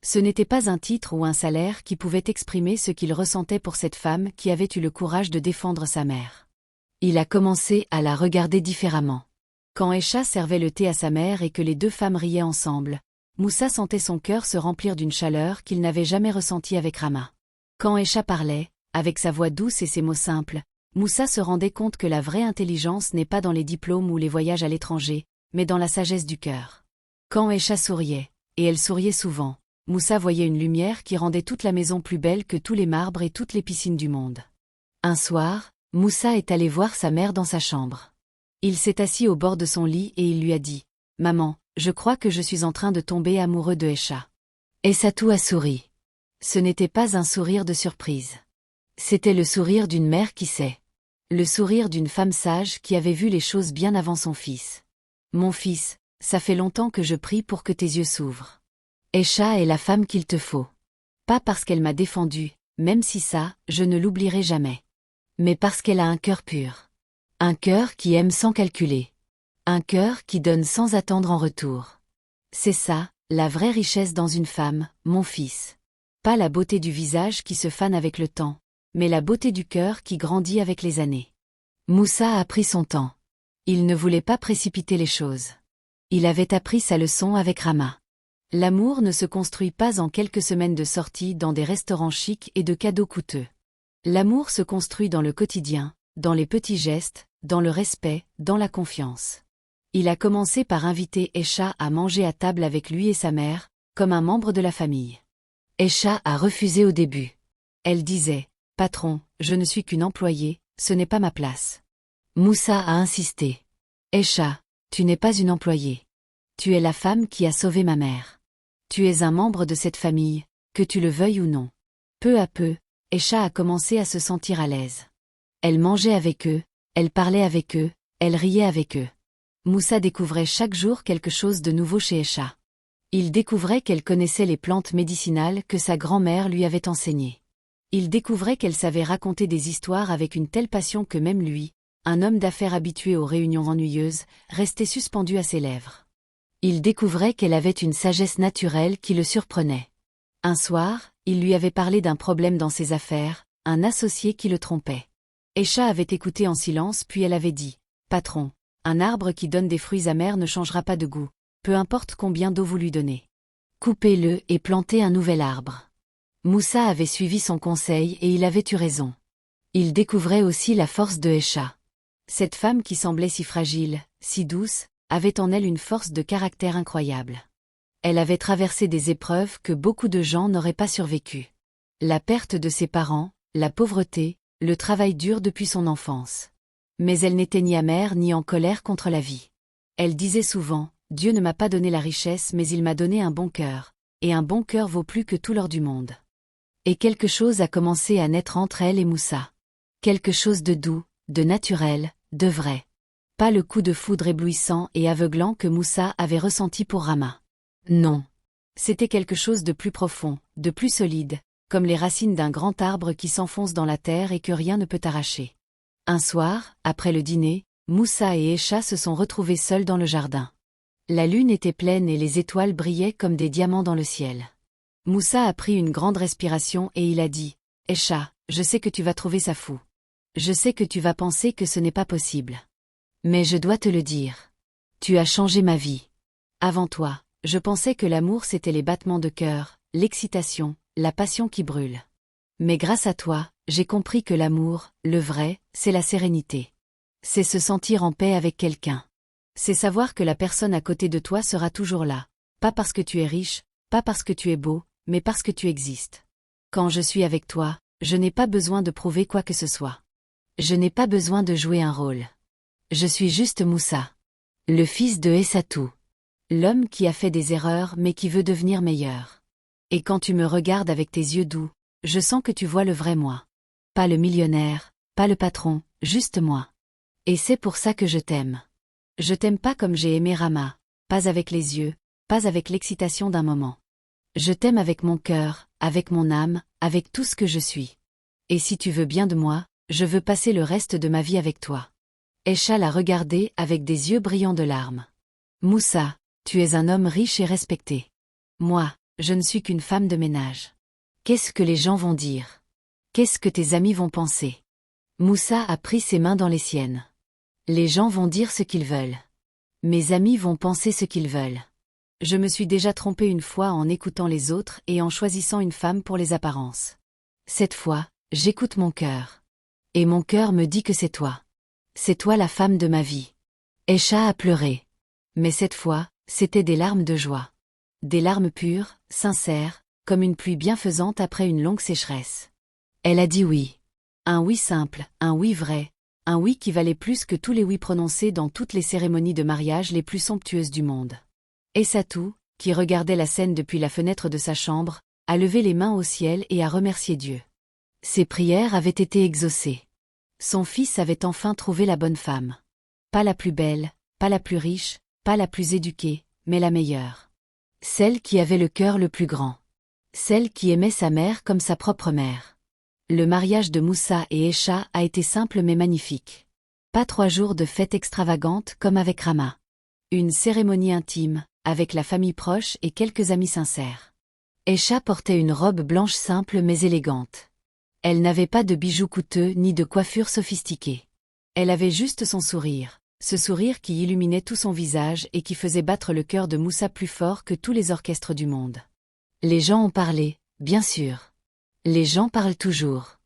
Ce n'était pas un titre ou un salaire qui pouvait exprimer ce qu'il ressentait pour cette femme qui avait eu le courage de défendre sa mère. Il a commencé à la regarder différemment. Quand Esha servait le thé à sa mère et que les deux femmes riaient ensemble, Moussa sentait son cœur se remplir d'une chaleur qu'il n'avait jamais ressentie avec Rama. Quand Esha parlait, avec sa voix douce et ses mots simples, Moussa se rendait compte que la vraie intelligence n'est pas dans les diplômes ou les voyages à l'étranger, mais dans la sagesse du cœur. Quand Esha souriait, et elle souriait souvent, Moussa voyait une lumière qui rendait toute la maison plus belle que tous les marbres et toutes les piscines du monde. Un soir, Moussa est allé voir sa mère dans sa chambre. Il s'est assis au bord de son lit et il lui a dit « Maman, je crois que je suis en train de tomber amoureux de Esha. » Essatou a souri. Ce n'était pas un sourire de surprise. C'était le sourire d'une mère qui sait. Le sourire d'une femme sage qui avait vu les choses bien avant son fils. Mon fils, ça fait longtemps que je prie pour que tes yeux s'ouvrent. Aïcha est la femme qu'il te faut. Pas parce qu'elle m'a défendu, même si ça, je ne l'oublierai jamais. Mais parce qu'elle a un cœur pur. Un cœur qui aime sans calculer. Un cœur qui donne sans attendre en retour. C'est ça, la vraie richesse dans une femme, mon fils. Pas la beauté du visage qui se fane avec le temps, mais la beauté du cœur qui grandit avec les années. Moussa a pris son temps. Il ne voulait pas précipiter les choses. Il avait appris sa leçon avec Rama. L'amour ne se construit pas en quelques semaines de sortie dans des restaurants chics et de cadeaux coûteux. L'amour se construit dans le quotidien, dans les petits gestes, dans le respect, dans la confiance. Il a commencé par inviter Aïcha à manger à table avec lui et sa mère, comme un membre de la famille. Aïcha a refusé au début. Elle disait « Patron, je ne suis qu'une employée, ce n'est pas ma place. » Moussa a insisté. « Aïcha, tu n'es pas une employée. Tu es la femme qui a sauvé ma mère. Tu es un membre de cette famille, que tu le veuilles ou non. » Peu à peu, Aïcha a commencé à se sentir à l'aise. Elle mangeait avec eux, elle parlait avec eux, elle riait avec eux. Moussa découvrait chaque jour quelque chose de nouveau chez Aïcha. Il découvrait qu'elle connaissait les plantes médicinales que sa grand-mère lui avait enseignées. Il découvrait qu'elle savait raconter des histoires avec une telle passion que même lui, un homme d'affaires habitué aux réunions ennuyeuses, restait suspendu à ses lèvres. Il découvrait qu'elle avait une sagesse naturelle qui le surprenait. Un soir, il lui avait parlé d'un problème dans ses affaires, un associé qui le trompait. Aïcha avait écouté en silence puis elle avait dit « Patron, un arbre qui donne des fruits amers ne changera pas de goût, peu importe combien d'eau vous lui donnez. Coupez-le et plantez un nouvel arbre. » Moussa avait suivi son conseil et il avait eu raison. Il découvrait aussi la force de Aïcha. Cette femme qui semblait si fragile, si douce, avait en elle une force de caractère incroyable. Elle avait traversé des épreuves que beaucoup de gens n'auraient pas survécues. La perte de ses parents, la pauvreté, le travail dur depuis son enfance. Mais elle n'était ni amère ni en colère contre la vie. Elle disait souvent, « Dieu ne m'a pas donné la richesse mais il m'a donné un bon cœur, et un bon cœur vaut plus que tout l'or du monde. » Et quelque chose a commencé à naître entre elle et Moussa. Quelque chose de doux, de naturel, de vrai. Pas le coup de foudre éblouissant et aveuglant que Moussa avait ressenti pour Rama. Non. C'était quelque chose de plus profond, de plus solide, comme les racines d'un grand arbre qui s'enfonce dans la terre et que rien ne peut arracher. Un soir, après le dîner, Moussa et Aïcha se sont retrouvés seuls dans le jardin. La lune était pleine et les étoiles brillaient comme des diamants dans le ciel. Moussa a pris une grande respiration et il a dit « Aïcha, je sais que tu vas trouver ça fou. Je sais que tu vas penser que ce n'est pas possible. Mais je dois te le dire. Tu as changé ma vie. Avant toi, je pensais que l'amour c'était les battements de cœur, l'excitation, la passion qui brûle. Mais grâce à toi, j'ai compris que l'amour, le vrai, c'est la sérénité. C'est se sentir en paix avec quelqu'un. C'est savoir que la personne à côté de toi sera toujours là, pas parce que tu es riche, pas parce que tu es beau, mais parce que tu existes. Quand je suis avec toi, je n'ai pas besoin de prouver quoi que ce soit. Je n'ai pas besoin de jouer un rôle. Je suis juste Moussa. Le fils de Essatou. L'homme qui a fait des erreurs mais qui veut devenir meilleur. Et quand tu me regardes avec tes yeux doux, je sens que tu vois le vrai moi. Pas le millionnaire, pas le patron, juste moi. Et c'est pour ça que je t'aime. Je t'aime pas comme j'ai aimé Rama, pas avec les yeux, pas avec l'excitation d'un moment. Je t'aime avec mon cœur, avec mon âme, avec tout ce que je suis. Et si tu veux bien de moi, je veux passer le reste de ma vie avec toi. Aïcha l'a regardé avec des yeux brillants de larmes. Moussa, tu es un homme riche et respecté. Moi, je ne suis qu'une femme de ménage. Qu'est-ce que les gens vont dire? Qu'est-ce que tes amis vont penser? Moussa a pris ses mains dans les siennes. Les gens vont dire ce qu'ils veulent. Mes amis vont penser ce qu'ils veulent. Je me suis déjà trompée une fois en écoutant les autres et en choisissant une femme pour les apparences. Cette fois, j'écoute mon cœur. Et mon cœur me dit que c'est toi. C'est toi la femme de ma vie. Aïcha a pleuré. Mais cette fois, c'était des larmes de joie. Des larmes pures, sincères, comme une pluie bienfaisante après une longue sécheresse. Elle a dit oui. Un oui simple, un oui vrai, un oui qui valait plus que tous les oui prononcés dans toutes les cérémonies de mariage les plus somptueuses du monde. Essatou, qui regardait la scène depuis la fenêtre de sa chambre, à lever les mains au ciel et à remercier Dieu. Ses prières avaient été exaucées. Son fils avait enfin trouvé la bonne femme. Pas la plus belle, pas la plus riche, pas la plus éduquée, mais la meilleure. Celle qui avait le cœur le plus grand. Celle qui aimait sa mère comme sa propre mère. Le mariage de Moussa et Aïcha a été simple mais magnifique. Pas 3 jours de fête extravagante comme avec Rama. Une cérémonie intime, avec la famille proche et quelques amis sincères. Aïcha portait une robe blanche simple mais élégante. Elle n'avait pas de bijoux coûteux ni de coiffure sophistiquée. Elle avait juste son sourire, ce sourire qui illuminait tout son visage et qui faisait battre le cœur de Moussa plus fort que tous les orchestres du monde. Les gens ont parlé, bien sûr. Les gens parlent toujours.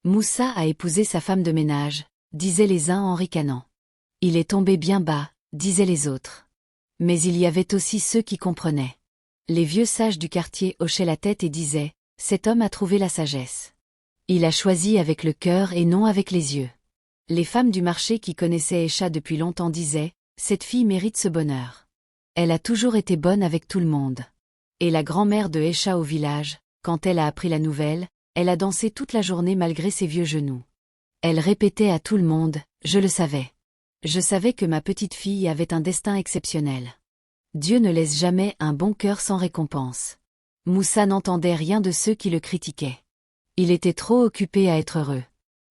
Moussa a épousé sa femme de ménage, disaient les uns en ricanant. Il est tombé bien bas, disaient les autres. Mais il y avait aussi ceux qui comprenaient. Les vieux sages du quartier hochaient la tête et disaient, « Cet homme a trouvé la sagesse. Il a choisi avec le cœur et non avec les yeux. » Les femmes du marché qui connaissaient Aïcha depuis longtemps disaient, « Cette fille mérite ce bonheur. Elle a toujours été bonne avec tout le monde. » Et la grand-mère de Aïcha au village, quand elle a appris la nouvelle, elle a dansé toute la journée malgré ses vieux genoux. Elle répétait à tout le monde, « Je le savais. Je savais que ma petite fille avait un destin exceptionnel. Dieu ne laisse jamais un bon cœur sans récompense. » Moussa n'entendait rien de ceux qui le critiquaient. Il était trop occupé à être heureux.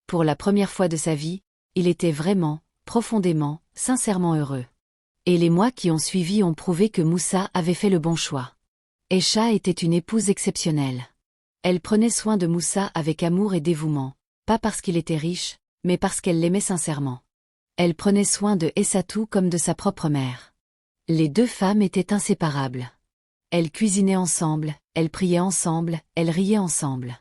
Pour la première fois de sa vie, il était vraiment, profondément, sincèrement heureux. Et les mois qui ont suivi ont prouvé que Moussa avait fait le bon choix. Aïcha était une épouse exceptionnelle. Elle prenait soin de Moussa avec amour et dévouement, pas parce qu'il était riche, mais parce qu'elle l'aimait sincèrement. Elle prenait soin de Essatou comme de sa propre mère. Les 2 femmes étaient inséparables. Elles cuisinaient ensemble, elles priaient ensemble, elles riaient ensemble.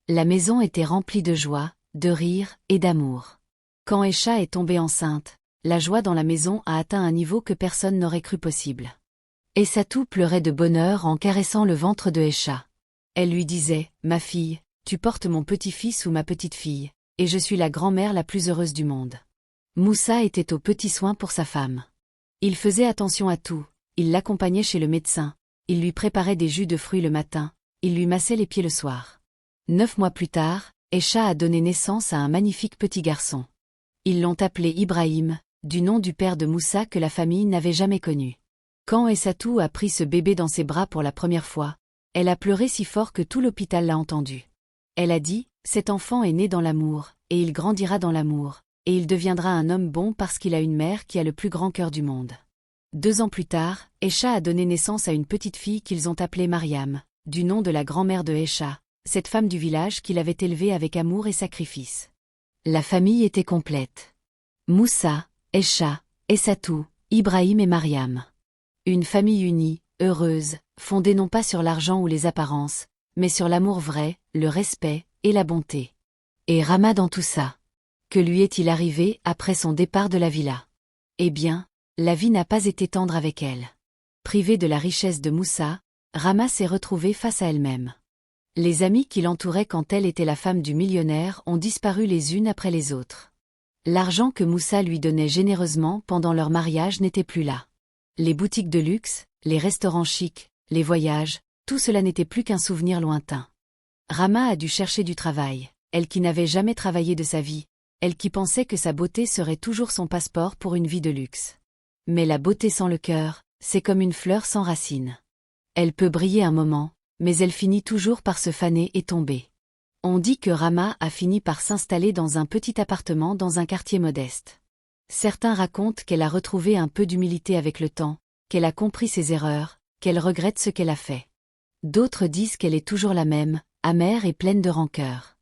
La maison était remplie de joie, de rire et d'amour. Quand Aïcha est tombée enceinte, la joie dans la maison a atteint un niveau que personne n'aurait cru possible. Essatou pleurait de bonheur en caressant le ventre de Aïcha. Elle lui disait, « Ma fille, tu portes mon petit-fils ou ma petite-fille, et je suis la grand-mère la plus heureuse du monde. » Moussa était aux petits soins pour sa femme. Il faisait attention à tout, il l'accompagnait chez le médecin, il lui préparait des jus de fruits le matin, il lui massait les pieds le soir. 9 mois plus tard, Aïcha a donné naissance à un magnifique petit garçon. Ils l'ont appelé Ibrahim, du nom du père de Moussa que la famille n'avait jamais connu. Quand Essatou a pris ce bébé dans ses bras pour la première fois, elle a pleuré si fort que tout l'hôpital l'a entendu. Elle a dit, « Cet enfant est né dans l'amour, et il grandira dans l'amour, et il deviendra un homme bon parce qu'il a une mère qui a le plus grand cœur du monde. » 2 ans plus tard, Aïcha a donné naissance à une petite fille qu'ils ont appelée Mariam, du nom de la grand-mère de Aïcha, cette femme du village qu'il avait élevée avec amour et sacrifice. La famille était complète. Moussa, Aïcha, Essatou, Ibrahim et Mariam. Une famille unie, heureuse, fondée non pas sur l'argent ou les apparences, mais sur l'amour vrai, le respect et la bonté. Et Rama dans tout ça. Que lui est-il arrivé après son départ de la villa? Eh bien, la vie n'a pas été tendre avec elle. Privée de la richesse de Moussa, Rama s'est retrouvée face à elle-même. Les amis qui l'entouraient quand elle était la femme du millionnaire ont disparu les unes après les autres. L'argent que Moussa lui donnait généreusement pendant leur mariage n'était plus là. Les boutiques de luxe, les restaurants chics, les voyages, tout cela n'était plus qu'un souvenir lointain. Rama a dû chercher du travail, elle qui n'avait jamais travaillé de sa vie, elle qui pensait que sa beauté serait toujours son passeport pour une vie de luxe. Mais la beauté sans le cœur, c'est comme une fleur sans racines. Elle peut briller un moment, mais elle finit toujours par se faner et tomber. On dit que Rama a fini par s'installer dans un petit appartement dans un quartier modeste. Certains racontent qu'elle a retrouvé un peu d'humilité avec le temps, qu'elle a compris ses erreurs, qu'elle regrette ce qu'elle a fait. D'autres disent qu'elle est toujours la même, amère et pleine de rancœur.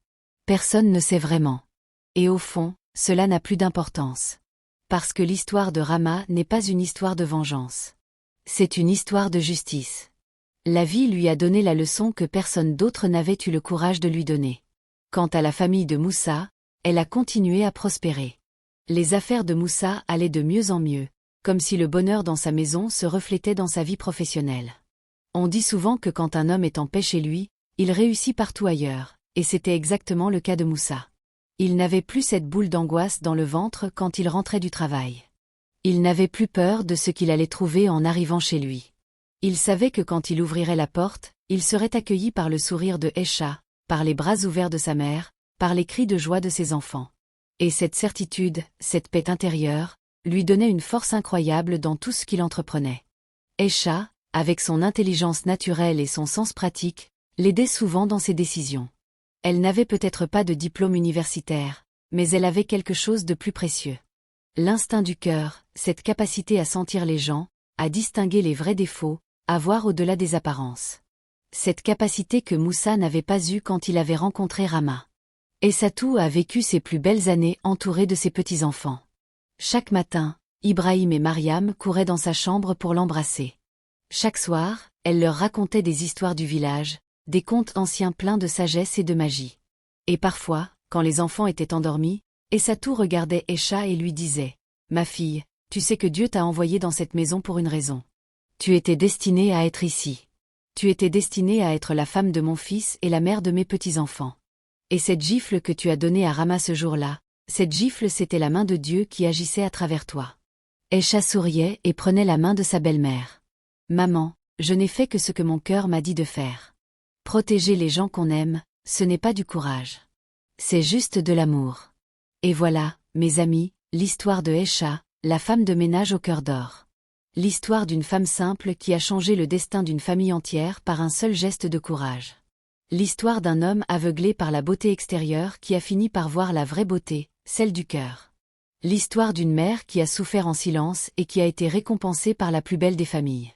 Personne ne sait vraiment. Et au fond, cela n'a plus d'importance. Parce que l'histoire de Rama n'est pas une histoire de vengeance. C'est une histoire de justice. La vie lui a donné la leçon que personne d'autre n'avait eu le courage de lui donner. Quant à la famille de Moussa, elle a continué à prospérer. Les affaires de Moussa allaient de mieux en mieux, comme si le bonheur dans sa maison se reflétait dans sa vie professionnelle. On dit souvent que quand un homme est en paix chez lui, il réussit partout ailleurs, et c'était exactement le cas de Moussa. Il n'avait plus cette boule d'angoisse dans le ventre quand il rentrait du travail. Il n'avait plus peur de ce qu'il allait trouver en arrivant chez lui. Il savait que quand il ouvrirait la porte, il serait accueilli par le sourire de Aïcha, par les bras ouverts de sa mère, par les cris de joie de ses enfants. Et cette certitude, cette paix intérieure, lui donnait une force incroyable dans tout ce qu'il entreprenait. Aïcha, avec son intelligence naturelle et son sens pratique, l'aidait souvent dans ses décisions. Elle n'avait peut-être pas de diplôme universitaire, mais elle avait quelque chose de plus précieux. L'instinct du cœur, cette capacité à sentir les gens, à distinguer les vrais défauts, à voir au-delà des apparences. Cette capacité que Moussa n'avait pas eue quand il avait rencontré Rama. Essatou a vécu ses plus belles années entouré de ses petits-enfants. Chaque matin, Ibrahim et Mariam couraient dans sa chambre pour l'embrasser. Chaque soir, elle leur racontait des histoires du village, des contes anciens pleins de sagesse et de magie. Et parfois, quand les enfants étaient endormis, Essatou regardait Aïcha et lui disait « Ma fille, tu sais que Dieu t'a envoyée dans cette maison pour une raison. Tu étais destinée à être ici. Tu étais destinée à être la femme de mon fils et la mère de mes petits-enfants. Et cette gifle que tu as donnée à Rama ce jour-là, cette gifle c'était la main de Dieu qui agissait à travers toi. » Aïcha souriait et prenait la main de sa belle-mère. « Maman, je n'ai fait que ce que mon cœur m'a dit de faire. Protéger les gens qu'on aime, ce n'est pas du courage. C'est juste de l'amour. » Et voilà, mes amis, l'histoire de Aïcha, la femme de ménage au cœur d'or. L'histoire d'une femme simple qui a changé le destin d'une famille entière par un seul geste de courage. L'histoire d'un homme aveuglé par la beauté extérieure qui a fini par voir la vraie beauté, celle du cœur. L'histoire d'une mère qui a souffert en silence et qui a été récompensée par la plus belle des familles.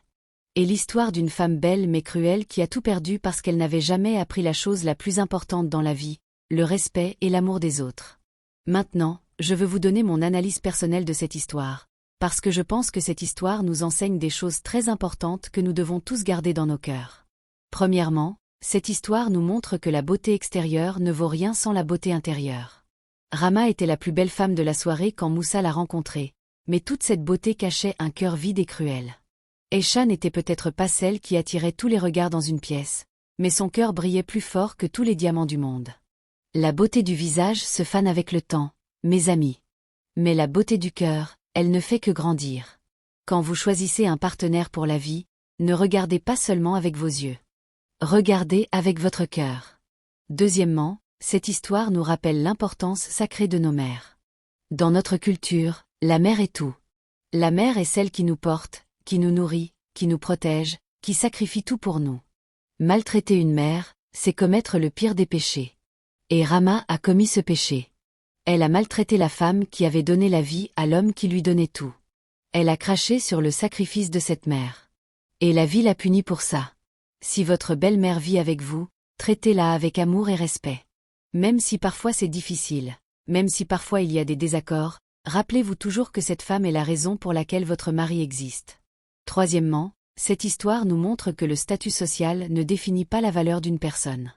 Et l'histoire d'une femme belle mais cruelle qui a tout perdu parce qu'elle n'avait jamais appris la chose la plus importante dans la vie, le respect et l'amour des autres. Maintenant, je veux vous donner mon analyse personnelle de cette histoire, parce que je pense que cette histoire nous enseigne des choses très importantes que nous devons tous garder dans nos cœurs. Premièrement, cette histoire nous montre que la beauté extérieure ne vaut rien sans la beauté intérieure. Rama était la plus belle femme de la soirée quand Moussa l'a rencontrée, mais toute cette beauté cachait un cœur vide et cruel. Aïcha n'était peut-être pas celle qui attirait tous les regards dans une pièce, mais son cœur brillait plus fort que tous les diamants du monde. La beauté du visage se fane avec le temps, mes amis. Mais la beauté du cœur, elle ne fait que grandir. Quand vous choisissez un partenaire pour la vie, ne regardez pas seulement avec vos yeux. Regardez avec votre cœur. Deuxièmement, cette histoire nous rappelle l'importance sacrée de nos mères. Dans notre culture, la mère est tout. La mère est celle qui nous porte, qui nous nourrit, qui nous protège, qui sacrifie tout pour nous. Maltraiter une mère, c'est commettre le pire des péchés. Et Rama a commis ce péché. Elle a maltraité la femme qui avait donné la vie à l'homme qui lui donnait tout. Elle a craché sur le sacrifice de cette mère. Et la vie l'a punie pour ça. Si votre belle-mère vit avec vous, traitez-la avec amour et respect. Même si parfois c'est difficile, même si parfois il y a des désaccords, rappelez-vous toujours que cette femme est la raison pour laquelle votre mari existe. Troisièmement, cette histoire nous montre que le statut social ne définit pas la valeur d'une personne.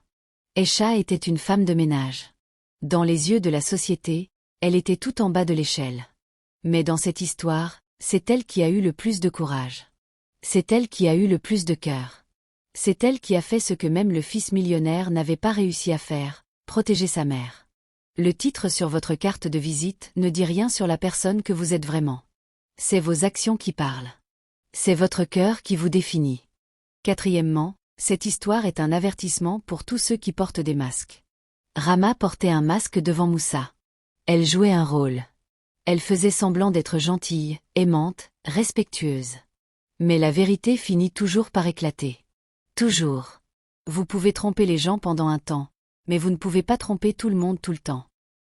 Aïcha était une femme de ménage. Dans les yeux de la société, elle était tout en bas de l'échelle. Mais dans cette histoire, c'est elle qui a eu le plus de courage. C'est elle qui a eu le plus de cœur. C'est elle qui a fait ce que même le fils millionnaire n'avait pas réussi à faire, protéger sa mère. Le titre sur votre carte de visite ne dit rien sur la personne que vous êtes vraiment. C'est vos actions qui parlent. C'est votre cœur qui vous définit. Quatrièmement, cette histoire est un avertissement pour tous ceux qui portent des masques. Rama portait un masque devant Moussa. Elle jouait un rôle. Elle faisait semblant d'être gentille, aimante, respectueuse. Mais la vérité finit toujours par éclater. Toujours. Vous pouvez tromper les gens pendant un temps, mais vous ne pouvez pas tromper tout le monde tout le temps.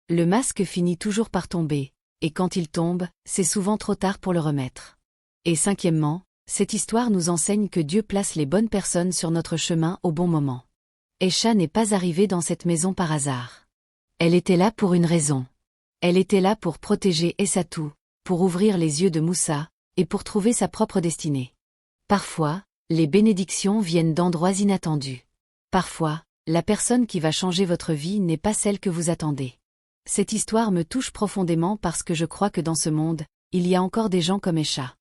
Le masque finit toujours par tomber, et quand il tombe, c'est souvent trop tard pour le remettre. Et cinquièmement, cette histoire nous enseigne que Dieu place les bonnes personnes sur notre chemin au bon moment. Aïcha n'est pas arrivée dans cette maison par hasard. Elle était là pour une raison. Elle était là pour protéger Essatou, pour ouvrir les yeux de Moussa, et pour trouver sa propre destinée. Parfois, les bénédictions viennent d'endroits inattendus. Parfois, la personne qui va changer votre vie n'est pas celle que vous attendez. Cette histoire me touche profondément parce que je crois que dans ce monde, il y a encore des gens comme Aïcha.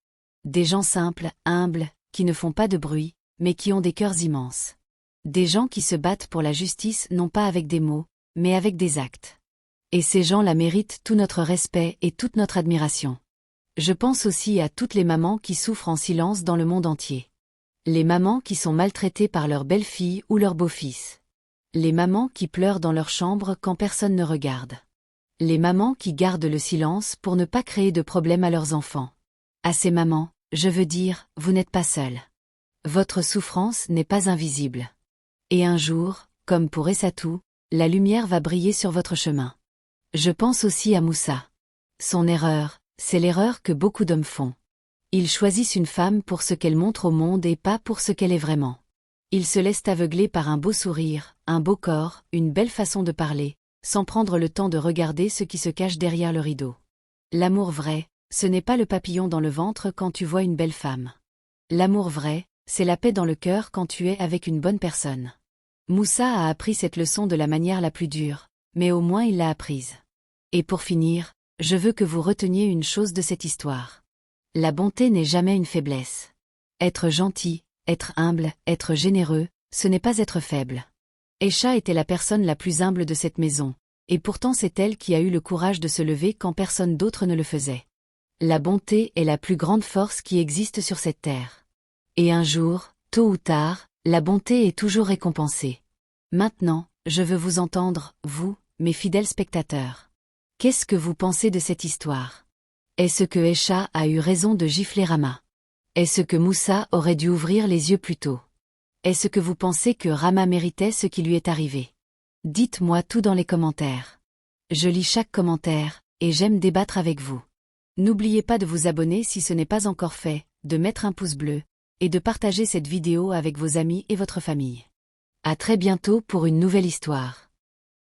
Des gens simples, humbles, qui ne font pas de bruit, mais qui ont des cœurs immenses. Des gens qui se battent pour la justice non pas avec des mots, mais avec des actes. Et ces gens-là méritent tout notre respect et toute notre admiration. Je pense aussi à toutes les mamans qui souffrent en silence dans le monde entier. Les mamans qui sont maltraitées par leur belle-fille ou leur beau-fils. Les mamans qui pleurent dans leur chambre quand personne ne regarde. Les mamans qui gardent le silence pour ne pas créer de problème à leurs enfants. À ces mamans, je veux dire, vous n'êtes pas seules. Votre souffrance n'est pas invisible. Et un jour, comme pour Essatou, la lumière va briller sur votre chemin. Je pense aussi à Moussa. Son erreur, c'est l'erreur que beaucoup d'hommes font. Ils choisissent une femme pour ce qu'elle montre au monde et pas pour ce qu'elle est vraiment. Ils se laissent aveugler par un beau sourire, un beau corps, une belle façon de parler, sans prendre le temps de regarder ce qui se cache derrière le rideau. L'amour vrai, ce n'est pas le papillon dans le ventre quand tu vois une belle femme. L'amour vrai, c'est la paix dans le cœur quand tu es avec une bonne personne. Moussa a appris cette leçon de la manière la plus dure, mais au moins il l'a apprise. Et pour finir, je veux que vous reteniez une chose de cette histoire. La bonté n'est jamais une faiblesse. Être gentil, être humble, être généreux, ce n'est pas être faible. Aïcha était la personne la plus humble de cette maison, et pourtant c'est elle qui a eu le courage de se lever quand personne d'autre ne le faisait. La bonté est la plus grande force qui existe sur cette terre. Et un jour, tôt ou tard, la bonté est toujours récompensée. Maintenant, je veux vous entendre, vous, mes fidèles spectateurs. Qu'est-ce que vous pensez de cette histoire? Est-ce que Aïcha a eu raison de gifler Rama? Est-ce que Moussa aurait dû ouvrir les yeux plus tôt? Est-ce que vous pensez que Rama méritait ce qui lui est arrivé? Dites-moi tout dans les commentaires. Je lis chaque commentaire, et j'aime débattre avec vous. N'oubliez pas de vous abonner si ce n'est pas encore fait, de mettre un pouce bleu, et de partager cette vidéo avec vos amis et votre famille. À très bientôt pour une nouvelle histoire.